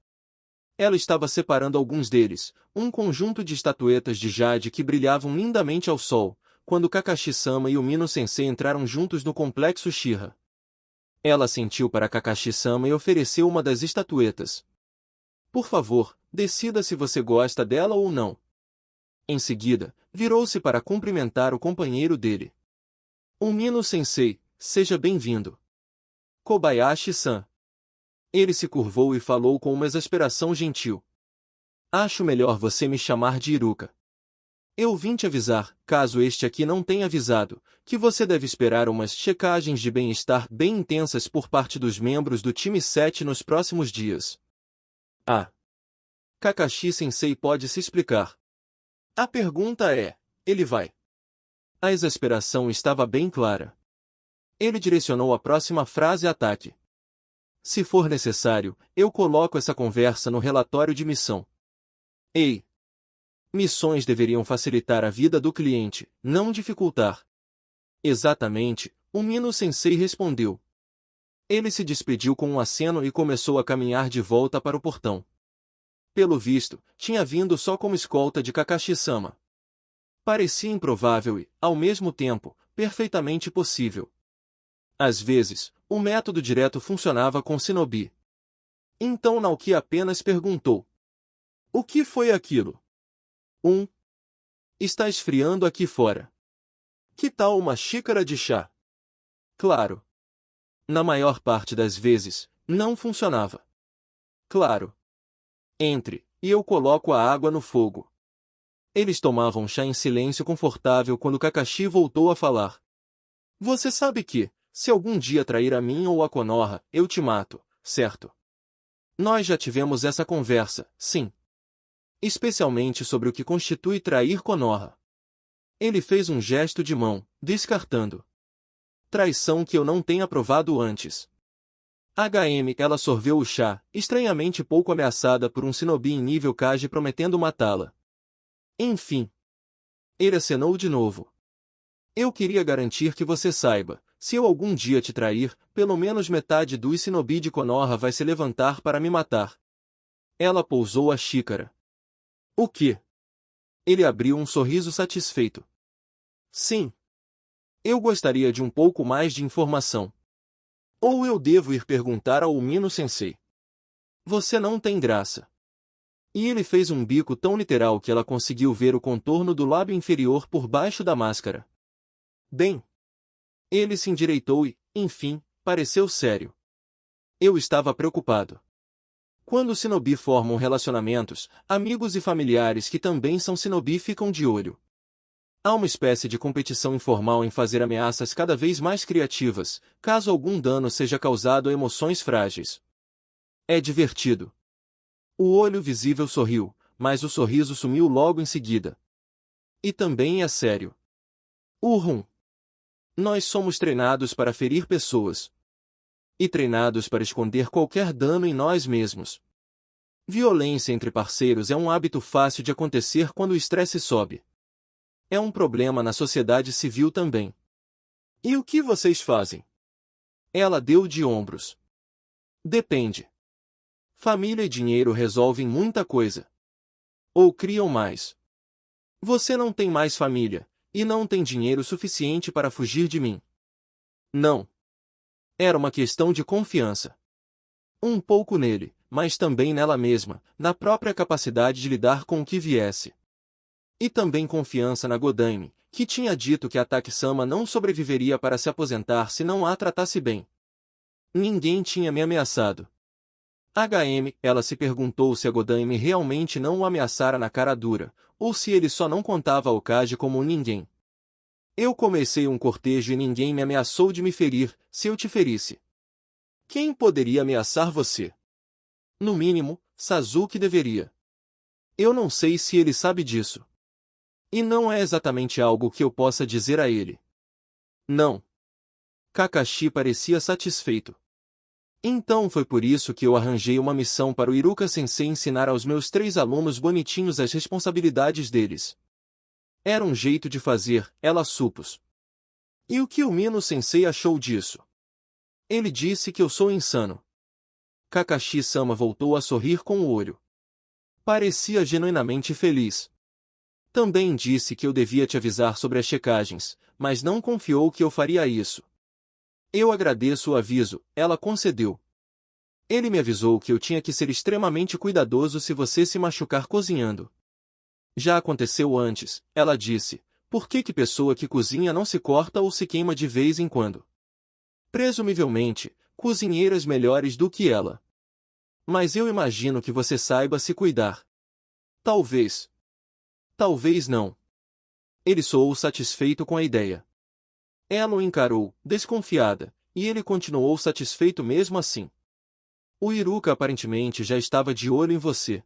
Ela estava separando alguns deles, um conjunto de estatuetas de jade que brilhavam lindamente ao sol, quando Kakashi-sama e o Mino-sensei entraram juntos no complexo Shira. Ela assentiu para Kakashi-sama e ofereceu uma das estatuetas. Por favor, decida se você gosta dela ou não. Em seguida, virou-se para cumprimentar o companheiro dele. O Mino-sensei, seja bem-vindo. Kobayashi-san. Ele se curvou e falou com uma exasperação gentil. Acho melhor você me chamar de Iruka. Eu vim te avisar, caso este aqui não tenha avisado, que você deve esperar umas checagens de bem-estar bem intensas por parte dos membros do time 7 nos próximos dias. Ah! Kakashi-sensei pode se explicar. A pergunta é, ele vai? A exasperação estava bem clara. Ele direcionou a próxima frase a ataque. Se for necessário, eu coloco essa conversa no relatório de missão. Ei! Missões deveriam facilitar a vida do cliente, não dificultar. Exatamente, o Mino-sensei respondeu. Ele se despediu com um aceno e começou a caminhar de volta para o portão. Pelo visto, tinha vindo só como escolta de Kakashi-sama. Parecia improvável e, ao mesmo tempo, perfeitamente possível. Às vezes, o método direto funcionava com Shinobi. Então Naoki apenas perguntou. O que foi aquilo? Está esfriando aqui fora. Que tal uma xícara de chá? Claro. Na maior parte das vezes, não funcionava. Claro. Entre, e eu coloco a água no fogo. Eles tomavam chá em silêncio confortável quando Kakashi voltou a falar. Você sabe que, se algum dia trair a mim ou a Konoha, eu te mato, certo? Nós já tivemos essa conversa, sim. Especialmente sobre o que constitui trair Konoha. Ele fez um gesto de mão, descartando. Traição que eu não tenha provado antes. Ela sorveu o chá, estranhamente pouco ameaçada por um shinobi em nível Kage prometendo matá-la. Enfim. Ele acenou de novo. Eu queria garantir que você saiba, se eu algum dia te trair, pelo menos metade dos shinobi de Konoha vai se levantar para me matar. Ela pousou a xícara. O quê? Ele abriu um sorriso satisfeito. Sim. Eu gostaria de um pouco mais de informação. Ou eu devo ir perguntar ao Mino-sensei. Você não tem graça. E ele fez um bico tão literal que ela conseguiu ver o contorno do lábio inferior por baixo da máscara. Bem. Ele se endireitou e, enfim, pareceu sério. Eu estava preocupado. Quando shinobi formam relacionamentos, amigos e familiares que também são shinobi ficam de olho. Há uma espécie de competição informal em fazer ameaças cada vez mais criativas, caso algum dano seja causado a emoções frágeis. É divertido. O olho visível sorriu, mas o sorriso sumiu logo em seguida. E também é sério. Nós somos treinados para ferir pessoas. E treinados para esconder qualquer dano em nós mesmos. Violência entre parceiros é um hábito fácil de acontecer quando o estresse sobe. É um problema na sociedade civil também. E o que vocês fazem? Ela deu de ombros. Depende. Família e dinheiro resolvem muita coisa. Ou criam mais. Você não tem mais família, e não tem dinheiro suficiente para fugir de mim. Não. Era uma questão de confiança. Um pouco nele, mas também nela mesma, na própria capacidade de lidar com o que viesse. E também confiança na Godaime, que tinha dito que a Taki-sama não sobreviveria para se aposentar se não a tratasse bem. Ninguém tinha me ameaçado. Ela se perguntou se a Godaime realmente não o ameaçara na cara dura, ou se ele só não contava ao Kage como um ninguém. Eu comecei um cortejo e ninguém me ameaçou de me ferir, se eu te ferisse. Quem poderia ameaçar você? No mínimo, Sasuke deveria. Eu não sei se ele sabe disso. E não é exatamente algo que eu possa dizer a ele. Não. Kakashi parecia satisfeito. Então foi por isso que eu arranjei uma missão para o Iruka-sensei ensinar aos meus 3 alunos bonitinhos as responsabilidades deles. Era um jeito de fazer, ela supôs. E o que o Mino-sensei achou disso? Ele disse que eu sou insano. Kakashi-sama voltou a sorrir com o olho. Parecia genuinamente feliz. Também disse que eu devia te avisar sobre as checagens, mas não confiou que eu faria isso. Eu agradeço o aviso, ela concedeu. Ele me avisou que eu tinha que ser extremamente cuidadoso se você se machucar cozinhando. Já aconteceu antes, ela disse. Por que pessoa que cozinha não se corta ou se queima de vez em quando? Presumivelmente, cozinheiras melhores do que ela. Mas eu imagino que você saiba se cuidar. Talvez. Talvez não. Ele soou satisfeito com a ideia. Ela o encarou, desconfiada, e ele continuou satisfeito mesmo assim. O Iruka aparentemente já estava de olho em você.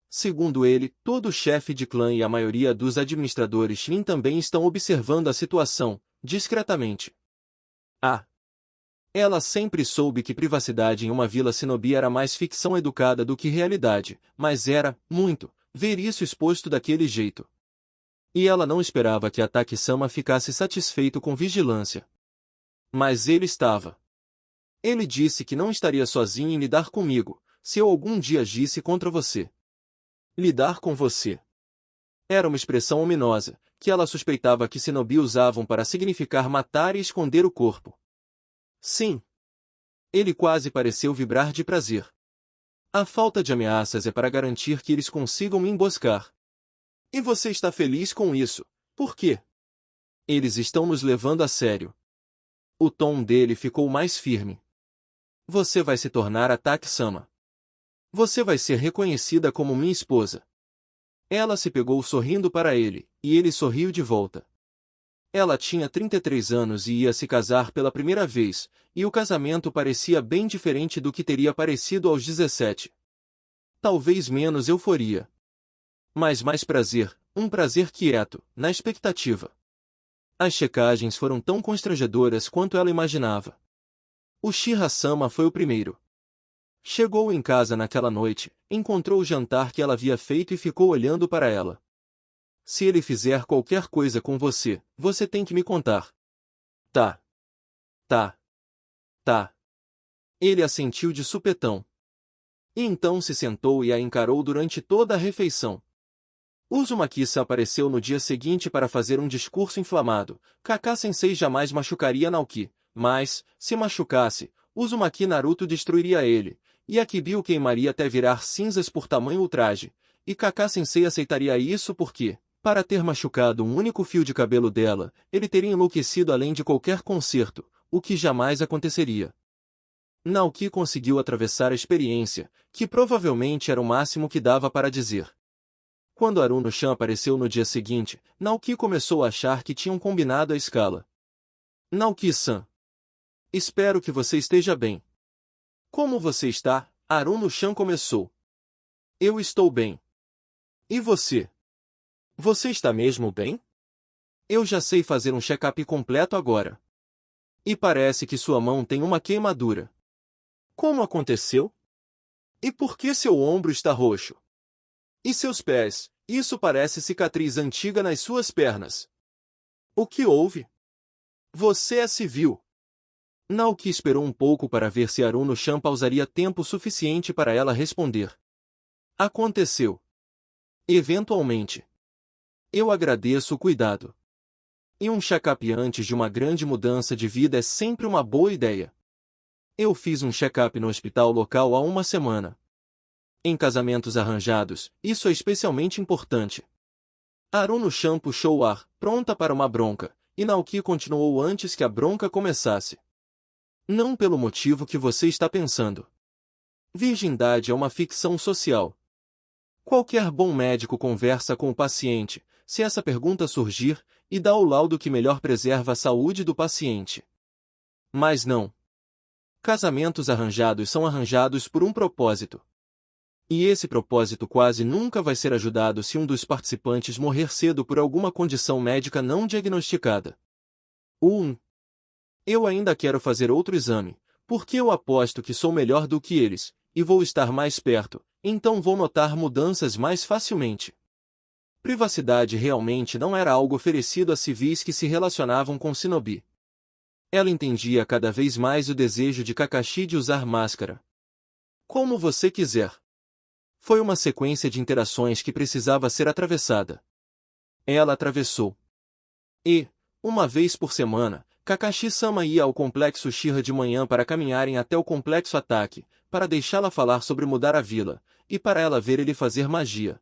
Segundo ele, todo chefe de clã e a maioria dos administradores Shin também estão observando a situação, discretamente. Ah! Ela sempre soube que privacidade em uma vila shinobi era mais ficção educada do que realidade, mas era, muito, ver isso exposto daquele jeito. E ela não esperava que Ataki-sama ficasse satisfeito com vigilância. Mas ele estava. Ele disse que não estaria sozinho em lidar comigo, se eu algum dia agisse contra você. Lidar com você. Era uma expressão ominosa, que ela suspeitava que shinobi usavam para significar matar e esconder o corpo. Sim. Ele quase pareceu vibrar de prazer. A falta de ameaças é para garantir que eles consigam me emboscar. E você está feliz com isso, por quê? Eles estão nos levando a sério. O tom dele ficou mais firme. Você vai se tornar Ataki-sama. Você vai ser reconhecida como minha esposa. Ela se pegou sorrindo para ele, e ele sorriu de volta. Ela tinha 33 anos e ia se casar pela primeira vez, e o casamento parecia bem diferente do que teria parecido aos 17. Talvez menos euforia. Mas mais prazer, um prazer quieto, na expectativa. As checagens foram tão constrangedoras quanto ela imaginava. O Shira-sama foi o primeiro. Chegou em casa naquela noite, encontrou o jantar que ela havia feito e ficou olhando para ela. Se ele fizer qualquer coisa com você, você tem que me contar. Tá. Tá. Tá. Ele assentiu de supetão. E então se sentou e a encarou durante toda a refeição. Uzumaki-san apareceu no dia seguinte para fazer um discurso inflamado. Kakashi-sensei jamais machucaria Naoki, mas, se machucasse, Uzumaki Naruto destruiria ele, e Akibi o queimaria até virar cinzas por tamanho ultraje, e Kakashi-sensei aceitaria isso porque, para ter machucado um único fio de cabelo dela, ele teria enlouquecido além de qualquer conserto, o que jamais aconteceria. Naoki conseguiu atravessar a experiência, que provavelmente era o máximo que dava para dizer. Quando Aruno-chan apareceu no dia seguinte, Naoki começou a achar que tinham combinado a escala. Naoki-san. Espero que você esteja bem. Como você está? Aruno-chan começou. Eu estou bem. E você? Você está mesmo bem? Eu já sei fazer um check-up completo agora. E parece que sua mão tem uma queimadura. Como aconteceu? E por que seu ombro está roxo? E seus pés? Isso parece cicatriz antiga nas suas pernas. O que houve? Você é civil. Naoki esperou um pouco para ver se Aruno-chan pausaria tempo suficiente para ela responder. Aconteceu. Eventualmente. Eu agradeço o cuidado. E um check-up antes de uma grande mudança de vida é sempre uma boa ideia. Eu fiz um check-up no hospital local há uma semana. Em casamentos arranjados, isso é especialmente importante. Aruno-chan puxou o ar, pronta para uma bronca, e Naoki continuou antes que a bronca começasse. Não pelo motivo que você está pensando. Virgindade é uma ficção social. Qualquer bom médico conversa com o paciente, se essa pergunta surgir, e dá o laudo que melhor preserva a saúde do paciente. Mas não. Casamentos arranjados são arranjados por um propósito. E esse propósito quase nunca vai ser ajudado se um dos participantes morrer cedo por alguma condição médica não diagnosticada. Eu ainda quero fazer outro exame, Porque eu aposto que sou melhor do que eles, e vou estar mais perto, então vou notar mudanças mais facilmente. Privacidade realmente não era algo oferecido a civis que se relacionavam com Shinobi. Ela entendia cada vez mais o desejo de Kakashi de usar máscara. Como você quiser. Foi uma sequência de interações que precisava ser atravessada. Ela atravessou. E, uma vez por semana, Kakashi-sama ia ao Complexo Shira de manhã para caminharem até o Complexo Ataque, para deixá-la falar sobre mudar a vila, e para ela ver ele fazer magia.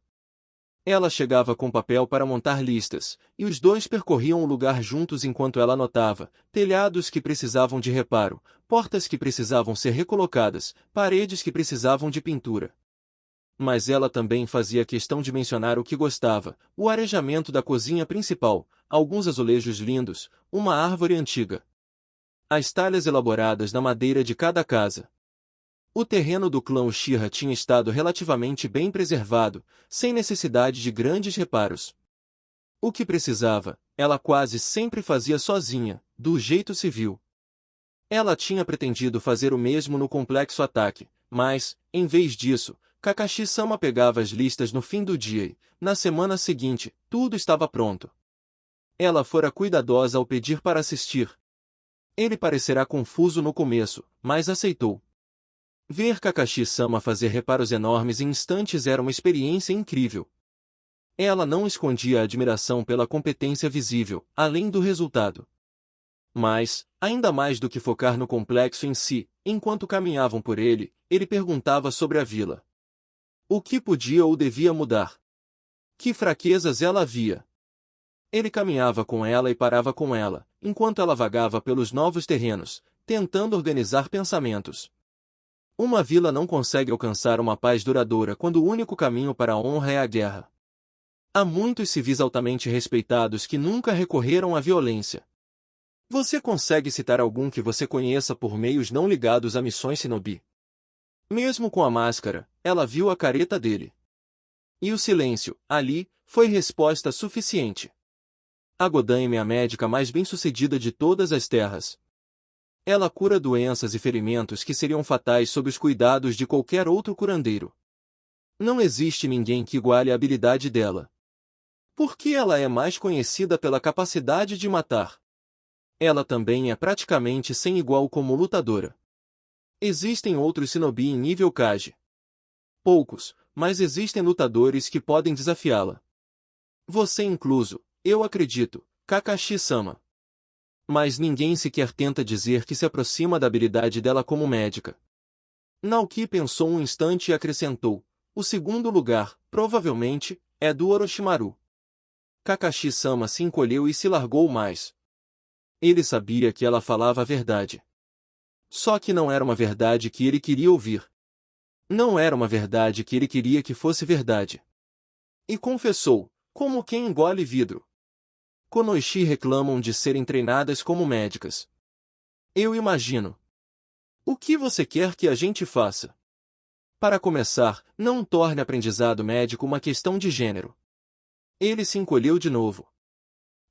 Ela chegava com papel para montar listas, e os dois percorriam o lugar juntos enquanto ela anotava: telhados que precisavam de reparo, portas que precisavam ser recolocadas, paredes que precisavam de pintura. Mas ela também fazia questão de mencionar o que gostava: o arejamento da cozinha principal, alguns azulejos lindos, uma árvore antiga. As talhas elaboradas na madeira de cada casa. O terreno do clã Uchiha tinha estado relativamente bem preservado, sem necessidade de grandes reparos. O que precisava, ela quase sempre fazia sozinha, do jeito civil. Ela tinha pretendido fazer o mesmo no Complexo Ataque, mas, em vez disso, Kakashi-sama pegava as listas no fim do dia e, na semana seguinte, tudo estava pronto. Ela fora cuidadosa ao pedir para assistir. Ele parecerá confuso no começo, mas aceitou. Ver Kakashi-sama fazer reparos enormes em instantes era uma experiência incrível. Ela não escondia a admiração pela competência visível, além do resultado. Mas, ainda mais do que focar no complexo em si, enquanto caminhavam por ele, ele perguntava sobre a vila. O que podia ou devia mudar? Que fraquezas ela havia? Ele caminhava com ela e parava com ela, enquanto ela vagava pelos novos terrenos, tentando organizar pensamentos. Uma vila não consegue alcançar uma paz duradoura quando o único caminho para a honra é a guerra. Há muitos civis altamente respeitados que nunca recorreram à violência. Você consegue citar algum que você conheça por meios não ligados a missões Shinobi? Mesmo com a máscara, ela viu a careta dele. E o silêncio, ali, foi resposta suficiente. A Godaime é a médica mais bem-sucedida de todas as terras. Ela cura doenças e ferimentos que seriam fatais sob os cuidados de qualquer outro curandeiro. Não existe ninguém que iguale a habilidade dela. Porque ela é mais conhecida pela capacidade de matar. Ela também é praticamente sem igual como lutadora. Existem outros shinobi em nível Kage. Poucos, mas existem lutadores que podem desafiá-la. Você incluso, eu acredito, Kakashi-sama. Mas ninguém sequer tenta dizer que se aproxima da habilidade dela como médica. Naoki pensou um instante e acrescentou: o segundo lugar, provavelmente, é do Orochimaru. Kakashi-sama se encolheu e se largou mais. Ele sabia que ela falava a verdade. Só que não era uma verdade que ele queria ouvir. Não era uma verdade que ele queria que fosse verdade. E confessou, como quem engole vidro. Konoichi reclamam de serem treinadas como médicas. Eu imagino. O que você quer que a gente faça? Para começar, não torne aprendizado médico uma questão de gênero. Ele se encolheu de novo.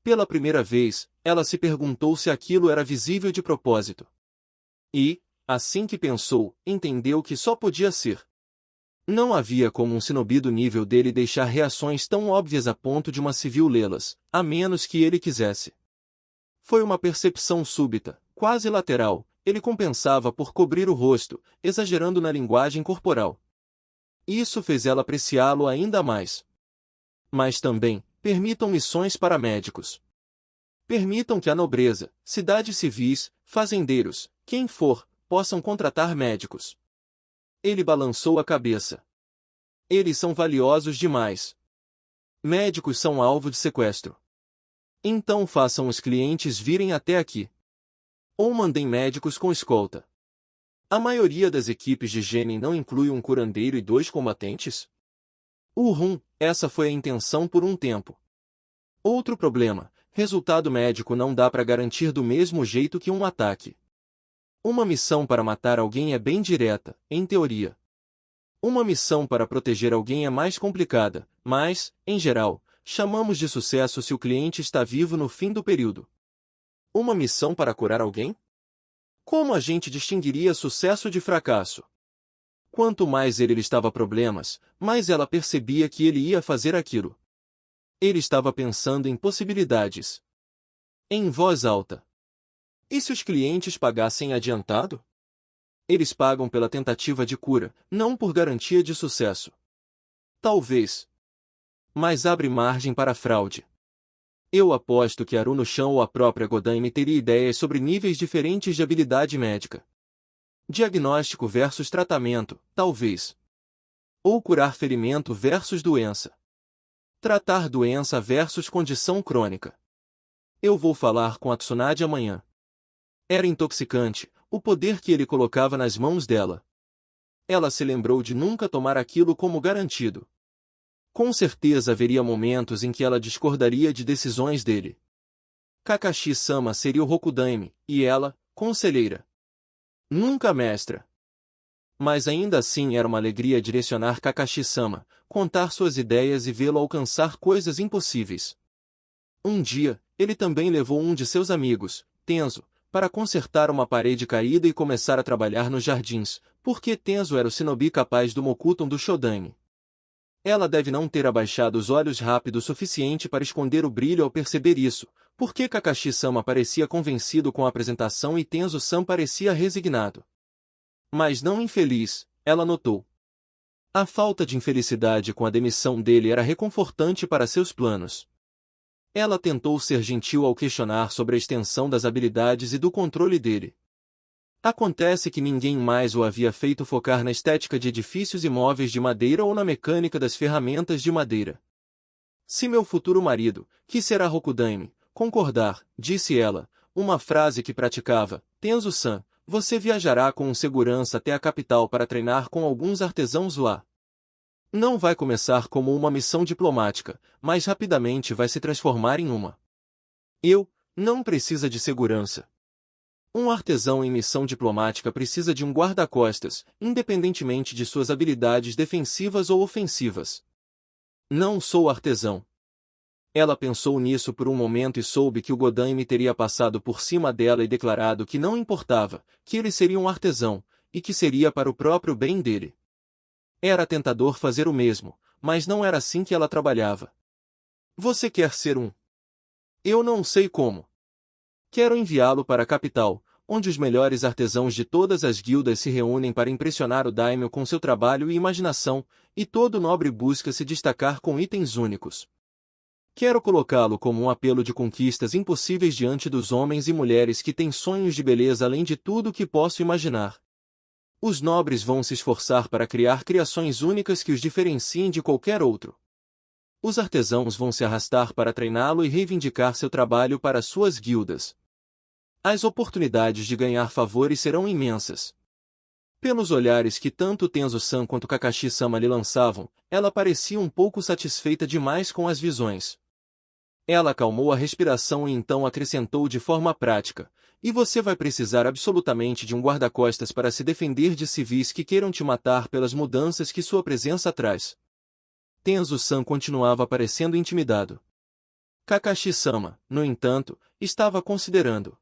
Pela primeira vez, ela se perguntou se aquilo era visível de propósito. E, assim que pensou, entendeu que só podia ser. Não havia como um shinobi do nível dele deixar reações tão óbvias a ponto de uma civil lê-las, a menos que ele quisesse. Foi uma percepção súbita, quase lateral, ele compensava por cobrir o rosto, exagerando na linguagem corporal. Isso fez ela apreciá-lo ainda mais. Mas também, permitam missões para médicos. Permitam que a nobreza, cidades civis, fazendeiros, quem for, possam contratar médicos. Ele balançou a cabeça. Eles são valiosos demais. Médicos são alvo de sequestro. Então façam os clientes virem até aqui. Ou mandem médicos com escolta. A maioria das equipes de Genin não inclui um curandeiro e 2 combatentes? Essa foi a intenção por um tempo. Outro problema, resultado médico não dá para garantir do mesmo jeito que um ataque. Uma missão para matar alguém é bem direta, em teoria. Uma missão para proteger alguém é mais complicada, mas, em geral, chamamos de sucesso se o cliente está vivo no fim do período. Uma missão para curar alguém? Como a gente distinguiria sucesso de fracasso? Quanto mais ele listava problemas, mais ela percebia que ele ia fazer aquilo. Ele estava pensando em possibilidades. Em voz alta. E se os clientes pagassem adiantado? Eles pagam pela tentativa de cura, não por garantia de sucesso. Talvez. Mas abre margem para fraude. Eu aposto que Aruna Chan ou a própria Godaime teria ideias sobre níveis diferentes de habilidade médica. Diagnóstico versus tratamento, talvez. Ou curar ferimento versus doença. Tratar doença versus condição crônica. Eu vou falar com a Tsunade amanhã. Era intoxicante, o poder que ele colocava nas mãos dela. Ela se lembrou de nunca tomar aquilo como garantido. Com certeza haveria momentos em que ela discordaria de decisões dele. Kakashi-sama seria o Rokudaime, e ela, conselheira. Nunca mestra. Mas ainda assim era uma alegria direcionar Kakashi-sama, contar suas ideias e vê-lo alcançar coisas impossíveis. Um dia, ele também levou um de seus amigos, Tenzo, para consertar uma parede caída e começar a trabalhar nos jardins, porque Tenzo era o shinobi capaz do Mokuton do Shodaime. Ela deve não ter abaixado os olhos rápido o suficiente para esconder o brilho ao perceber isso, porque Kakashi-sama parecia convencido com a apresentação e Tenzo-san parecia resignado. Mas não infeliz, ela notou. A falta de infelicidade com a demissão dele era reconfortante para seus planos. Ela tentou ser gentil ao questionar sobre a extensão das habilidades e do controle dele. Acontece que ninguém mais o havia feito focar na estética de edifícios e móveis de madeira ou na mecânica das ferramentas de madeira. Se meu futuro marido, que será Rokudaime, concordar, disse ela, uma frase que praticava, Tenzo-san, você viajará com um segurança até a capital para treinar com alguns artesãos lá. Não vai começar como uma missão diplomática, mas rapidamente vai se transformar em uma. Não precisa de segurança. Um artesão em missão diplomática precisa de um guarda-costas, independentemente de suas habilidades defensivas ou ofensivas. Não sou artesão. Ela pensou nisso por um momento e soube que o Godaime teria passado por cima dela e declarado que não importava, que ele seria um artesão, e que seria para o próprio bem dele. Era tentador fazer o mesmo, mas não era assim que ela trabalhava. Você quer ser um? Eu não sei como. Quero enviá-lo para a capital, onde os melhores artesãos de todas as guildas se reúnem para impressionar o daimyo com seu trabalho e imaginação, e todo nobre busca se destacar com itens únicos. Quero colocá-lo como um apelo de conquistas impossíveis diante dos homens e mulheres que têm sonhos de beleza além de tudo o que posso imaginar. Os nobres vão se esforçar para criar criações únicas que os diferenciem de qualquer outro. Os artesãos vão se arrastar para treiná-lo e reivindicar seu trabalho para suas guildas. As oportunidades de ganhar favores serão imensas. Pelos olhares que tanto Tenzo-san quanto Kakashi-sama lhe lançavam, ela parecia um pouco satisfeita demais com as visões. Ela acalmou a respiração e então acrescentou de forma prática, e você vai precisar absolutamente de um guarda-costas para se defender de civis que queiram te matar pelas mudanças que sua presença traz. Tenzo-san continuava parecendo intimidado. Kakashi-sama, no entanto, estava considerando.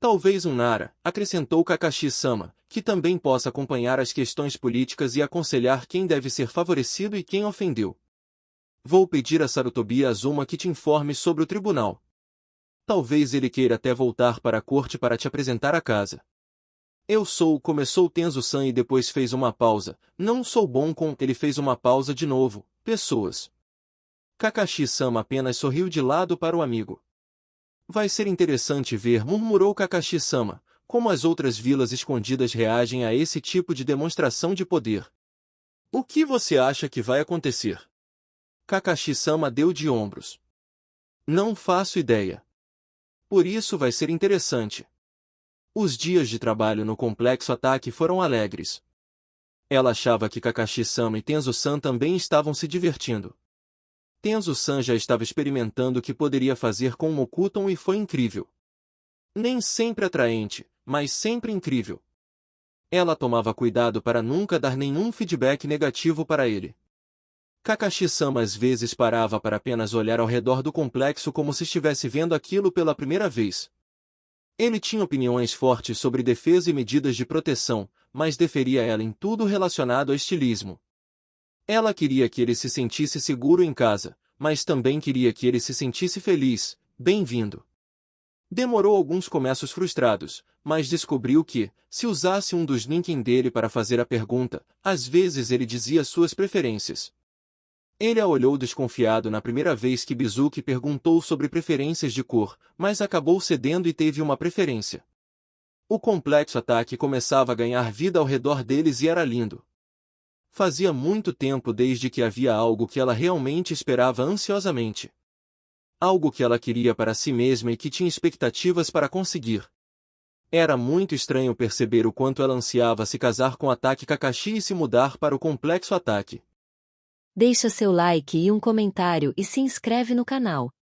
Talvez um Nara, acrescentou Kakashi-sama, que também possa acompanhar as questões políticas e aconselhar quem deve ser favorecido e quem ofendeu. Vou pedir a Sarutobi Azuma que te informe sobre o tribunal. Talvez ele queira até voltar para a corte para te apresentar a casa. Começou Tenzo-san e depois fez uma pausa. Não sou bom com... Ele fez uma pausa de novo. Pessoas. Kakashi-sama apenas sorriu de lado para o amigo. Vai ser interessante ver, murmurou Kakashi-sama, como as outras vilas escondidas reagem a esse tipo de demonstração de poder. O que você acha que vai acontecer? Kakashi-sama deu de ombros. Não faço ideia. Por isso vai ser interessante. Os dias de trabalho no complexo ataque foram alegres. Ela achava que Kakashi-sama e Tenzo-san também estavam se divertindo. Tenzo-san já estava experimentando o que poderia fazer com o Mokuton e foi incrível. Nem sempre atraente, mas sempre incrível. Ela tomava cuidado para nunca dar nenhum feedback negativo para ele. Kakashi-sama às vezes parava para apenas olhar ao redor do complexo como se estivesse vendo aquilo pela primeira vez. Ele tinha opiniões fortes sobre defesa e medidas de proteção, mas deferia ela em tudo relacionado a estilismo. Ela queria que ele se sentisse seguro em casa, mas também queria que ele se sentisse feliz, bem-vindo. Demorou alguns começos frustrados, mas descobriu que, se usasse um dos links dele para fazer a pergunta, às vezes ele dizia suas preferências. Ele a olhou desconfiado na primeira vez que Bizuki perguntou sobre preferências de cor, mas acabou cedendo e teve uma preferência. O complexo ataque começava a ganhar vida ao redor deles e era lindo. Fazia muito tempo desde que havia algo que ela realmente esperava ansiosamente. Algo que ela queria para si mesma e que tinha expectativas para conseguir. Era muito estranho perceber o quanto ela ansiava se casar com Ataque Kakashi e se mudar para o complexo ataque. Deixa seu like e um comentário e se inscreve no canal.